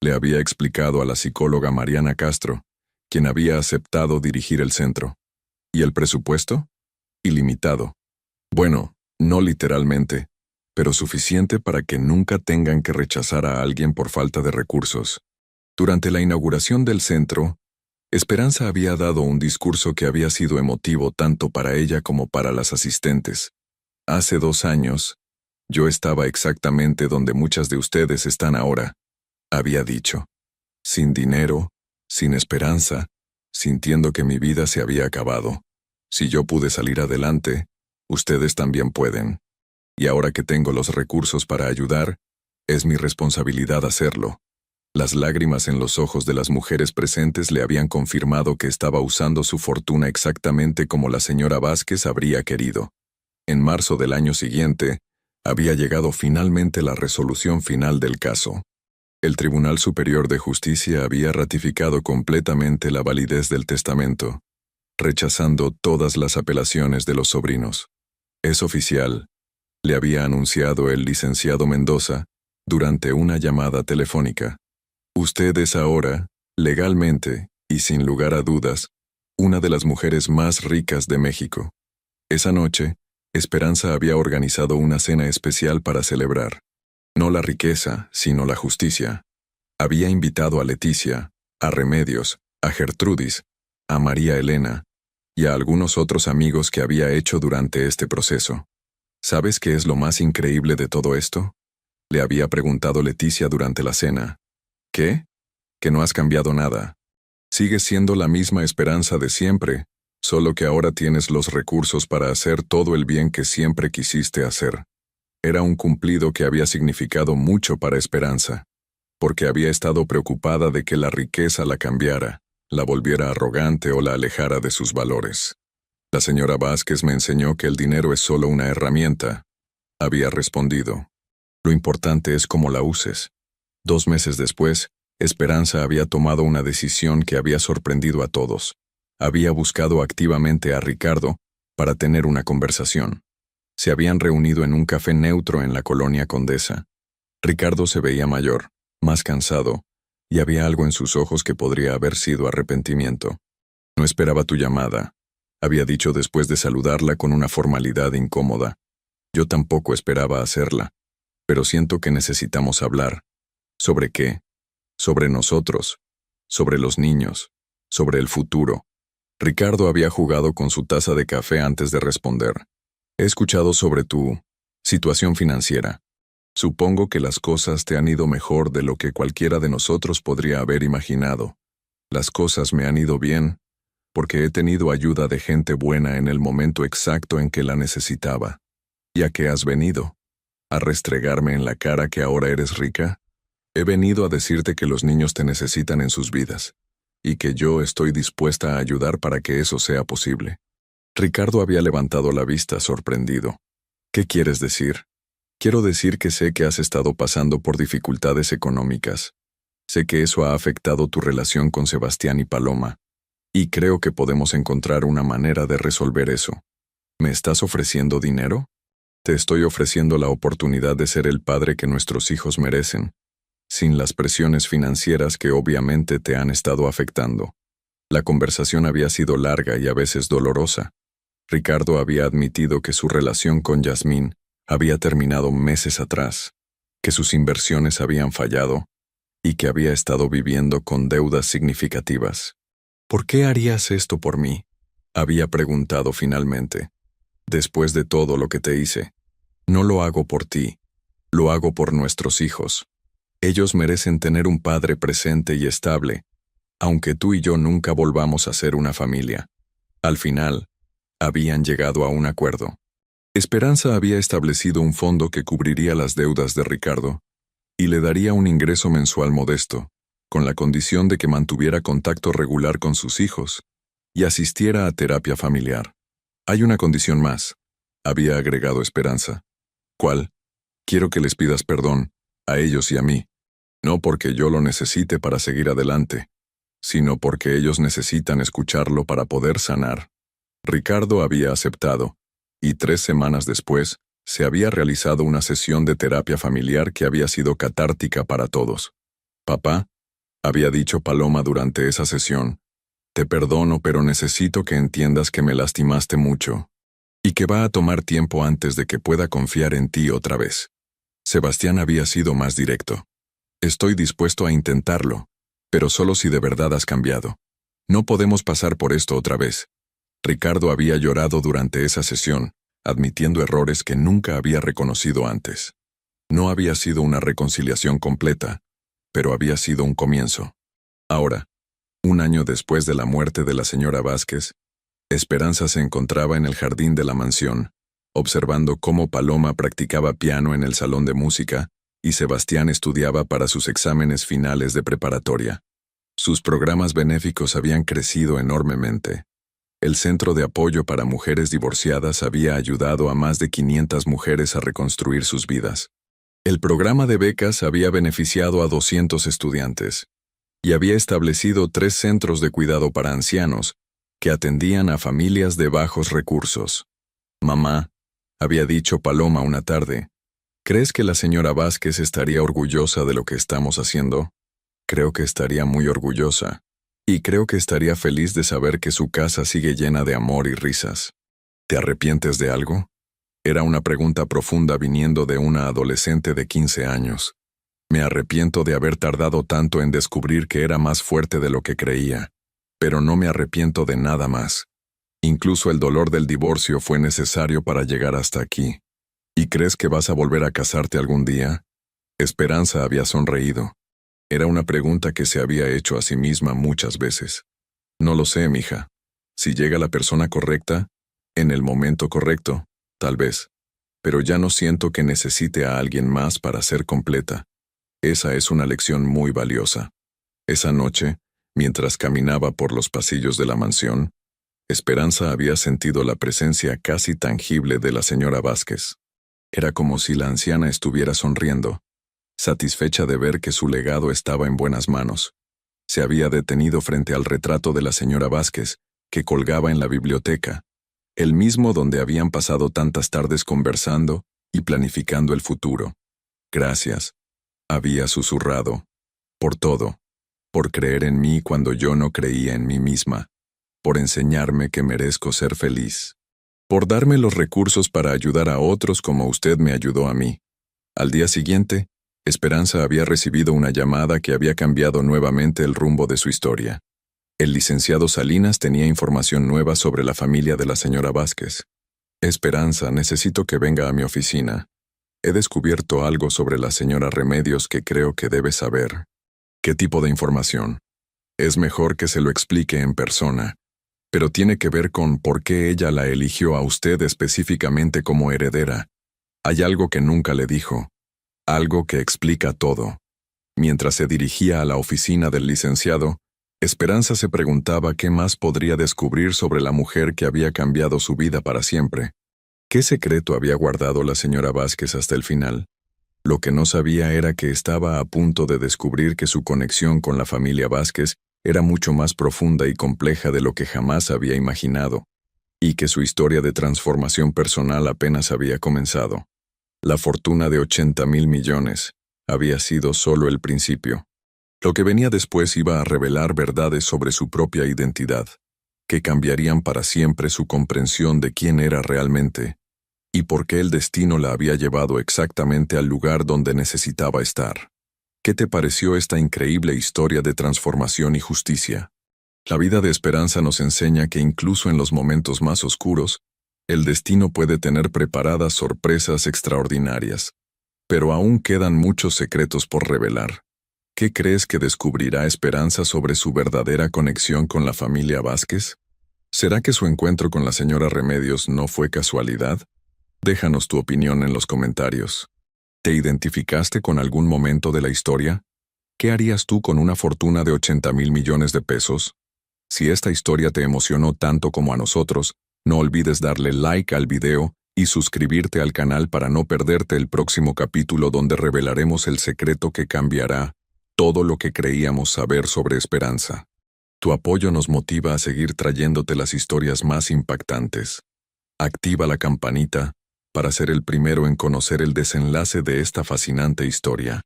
le había explicado a la psicóloga Mariana Castro, quien había aceptado dirigir el centro. ¿Y el presupuesto? Ilimitado. Bueno, no literalmente, pero suficiente para que nunca tengan que rechazar a alguien por falta de recursos. Durante la inauguración del centro, Esperanza había dado un discurso que había sido emotivo tanto para ella como para las asistentes. Hace 2 años, yo estaba exactamente donde muchas de ustedes están ahora, había dicho. Sin dinero, sin esperanza, sintiendo que mi vida se había acabado. Si yo pude salir adelante, Ustedes también pueden. Y ahora que tengo los recursos para ayudar, es mi responsabilidad hacerlo. Las lágrimas en los ojos de las mujeres presentes le habían confirmado que estaba usando su fortuna exactamente como la señora Vázquez habría querido. En marzo del año siguiente, había llegado finalmente la resolución final del caso. El Tribunal Superior de Justicia había ratificado completamente la validez del testamento, rechazando todas las apelaciones de los sobrinos. Es oficial, le había anunciado el licenciado Mendoza durante una llamada telefónica. Usted es ahora, legalmente, y sin lugar a dudas, una de las mujeres más ricas de México. Esa noche, Esperanza había organizado una cena especial para celebrar. No la riqueza, sino la justicia. Había invitado a Leticia, a Remedios, a Gertrudis, a María Elena y a algunos otros amigos que había hecho durante este proceso. ¿Sabes qué es lo más increíble de todo esto? Le había preguntado Leticia durante la cena. ¿Qué? Que no has cambiado nada. Sigues siendo la misma Esperanza de siempre, solo que ahora tienes los recursos para hacer todo el bien que siempre quisiste hacer. Era un cumplido que había significado mucho para Esperanza, porque había estado preocupada de que la riqueza la cambiara, la volviera arrogante o la alejara de sus valores. La señora Vázquez me enseñó que el dinero es solo una herramienta, había respondido. Lo importante es cómo la uses. 2 meses después, Esperanza había tomado una decisión que había sorprendido a todos. Había buscado activamente a Ricardo para tener una conversación. Se habían reunido en un café neutro en la colonia Condesa. Ricardo se veía mayor, más cansado, y había algo en sus ojos que podría haber sido arrepentimiento. No esperaba tu llamada, había dicho después de saludarla con una formalidad incómoda. Yo tampoco esperaba hacerla, pero siento que necesitamos hablar. ¿Sobre qué? Sobre nosotros, sobre los niños, sobre el futuro. Ricardo había jugado con su taza de café antes de responder. He escuchado sobre tu situación financiera. Supongo que las cosas te han ido mejor de lo que cualquiera de nosotros podría haber imaginado. Las cosas me han ido bien, porque he tenido ayuda de gente buena en el momento exacto en que la necesitaba. ¿Y a qué has venido? ¿A restregarme en la cara que ahora eres rica? He venido a decirte que los niños te necesitan en sus vidas, y que yo estoy dispuesta a ayudar para que eso sea posible. Ricardo había levantado la vista sorprendido. ¿Qué quieres decir? Quiero decir que sé que has estado pasando por dificultades económicas. Sé que eso ha afectado tu relación con Sebastián y Paloma, y creo que podemos encontrar una manera de resolver eso. ¿Me estás ofreciendo dinero? Te estoy ofreciendo la oportunidad de ser el padre que nuestros hijos merecen, sin las presiones financieras que obviamente te han estado afectando. La conversación había sido larga y a veces dolorosa. Ricardo había admitido que su relación con Yasmín había terminado meses atrás, que sus inversiones habían fallado y que había estado viviendo con deudas significativas. ¿Por qué harías esto por mí?, había preguntado finalmente. Después de todo lo que te hice, no lo hago por ti, lo hago por nuestros hijos. Ellos merecen tener un padre presente y estable, aunque tú y yo nunca volvamos a ser una familia. Al final, habían llegado a un acuerdo. Esperanza había establecido un fondo que cubriría las deudas de Ricardo y le daría un ingreso mensual modesto, con la condición de que mantuviera contacto regular con sus hijos y asistiera a terapia familiar. Hay una condición más, había agregado Esperanza. ¿Cuál? Quiero que les pidas perdón, a ellos y a mí. No porque yo lo necesite para seguir adelante, sino porque ellos necesitan escucharlo para poder sanar. Ricardo había aceptado, y 3 semanas después, se había realizado una sesión de terapia familiar que había sido catártica para todos. Papá, había dicho Paloma durante esa sesión, te perdono, pero necesito que entiendas que me lastimaste mucho, y que va a tomar tiempo antes de que pueda confiar en ti otra vez. Sebastián había sido más directo. Estoy dispuesto a intentarlo, pero solo si de verdad has cambiado. No podemos pasar por esto otra vez. Ricardo había llorado durante esa sesión, admitiendo errores que nunca había reconocido antes. No había sido una reconciliación completa, pero había sido un comienzo. Ahora, 1 año después de la muerte de la señora Vázquez, Esperanza se encontraba en el jardín de la mansión, observando cómo Paloma practicaba piano en el salón de música y Sebastián estudiaba para sus exámenes finales de preparatoria. Sus programas benéficos habían crecido enormemente. El Centro de Apoyo para Mujeres Divorciadas había ayudado a más de 500 mujeres a reconstruir sus vidas. El programa de becas había beneficiado a 200 estudiantes y había establecido 3 centros de cuidado para ancianos que atendían a familias de bajos recursos. «Mamá», había dicho Paloma una tarde, «¿crees que la señora Vázquez estaría orgullosa de lo que estamos haciendo?» «Creo que estaría muy orgullosa. Y creo que estaría feliz de saber que su casa sigue llena de amor y risas». «¿Te arrepientes de algo?», era una pregunta profunda viniendo de una adolescente de 15 años. «Me arrepiento de haber tardado tanto en descubrir que era más fuerte de lo que creía, pero no me arrepiento de nada más. Incluso el dolor del divorcio fue necesario para llegar hasta aquí». «¿Y crees que vas a volver a casarte algún día?». Esperanza había sonreído. Era una pregunta que se había hecho a sí misma muchas veces. «No lo sé, mija. Si llega la persona correcta, en el momento correcto, tal vez. Pero ya no siento que necesite a alguien más para ser completa». Esa es una lección muy valiosa. Esa noche, mientras caminaba por los pasillos de la mansión, Esperanza había sentido la presencia casi tangible de la señora Vázquez. Era como si la anciana estuviera sonriendo, satisfecha de ver que su legado estaba en buenas manos. Se había detenido frente al retrato de la señora Vázquez, que colgaba en la biblioteca, el mismo donde habían pasado tantas tardes conversando y planificando el futuro. «Gracias», había susurrado, «por todo, por creer en mí cuando yo no creía en mí misma, por enseñarme que merezco ser feliz, por darme los recursos para ayudar a otros como usted me ayudó a mí». Al día siguiente, Esperanza había recibido una llamada que había cambiado nuevamente el rumbo de su historia. El licenciado Salinas tenía información nueva sobre la familia de la señora Vázquez. «Esperanza, necesito que venga a mi oficina. He descubierto algo sobre la señora Remedios que creo que debe saber». «¿Qué tipo de información?». «Es mejor que se lo explique en persona, pero tiene que ver con por qué ella la eligió a usted específicamente como heredera. Hay algo que nunca le dijo. Algo que explica todo». Mientras se dirigía a la oficina del licenciado, Esperanza se preguntaba qué más podría descubrir sobre la mujer que había cambiado su vida para siempre. ¿Qué secreto había guardado la señora Vázquez hasta el final? Lo que no sabía era que estaba a punto de descubrir que su conexión con la familia Vázquez era mucho más profunda y compleja de lo que jamás había imaginado, y que su historia de transformación personal apenas había comenzado. La fortuna de 80,000 millones había sido solo el principio. Lo que venía después iba a revelar verdades sobre su propia identidad, que cambiarían para siempre su comprensión de quién era realmente, y por qué el destino la había llevado exactamente al lugar donde necesitaba estar. ¿Qué te pareció esta increíble historia de transformación y justicia? La vida de Esperanza nos enseña que incluso en los momentos más oscuros, el destino puede tener preparadas sorpresas extraordinarias. Pero aún quedan muchos secretos por revelar. ¿Qué crees que descubrirá Esperanza sobre su verdadera conexión con la familia Vázquez? ¿Será que su encuentro con la señora Remedios no fue casualidad? Déjanos tu opinión en los comentarios. ¿Te identificaste con algún momento de la historia? ¿Qué harías tú con una fortuna de 80,000 millones de pesos? Si esta historia te emocionó tanto como a nosotros, no olvides darle like al video y suscribirte al canal para no perderte el próximo capítulo donde revelaremos el secreto que cambiará todo lo que creíamos saber sobre Esperanza. Tu apoyo nos motiva a seguir trayéndote las historias más impactantes. Activa la campanita para ser el primero en conocer el desenlace de esta fascinante historia.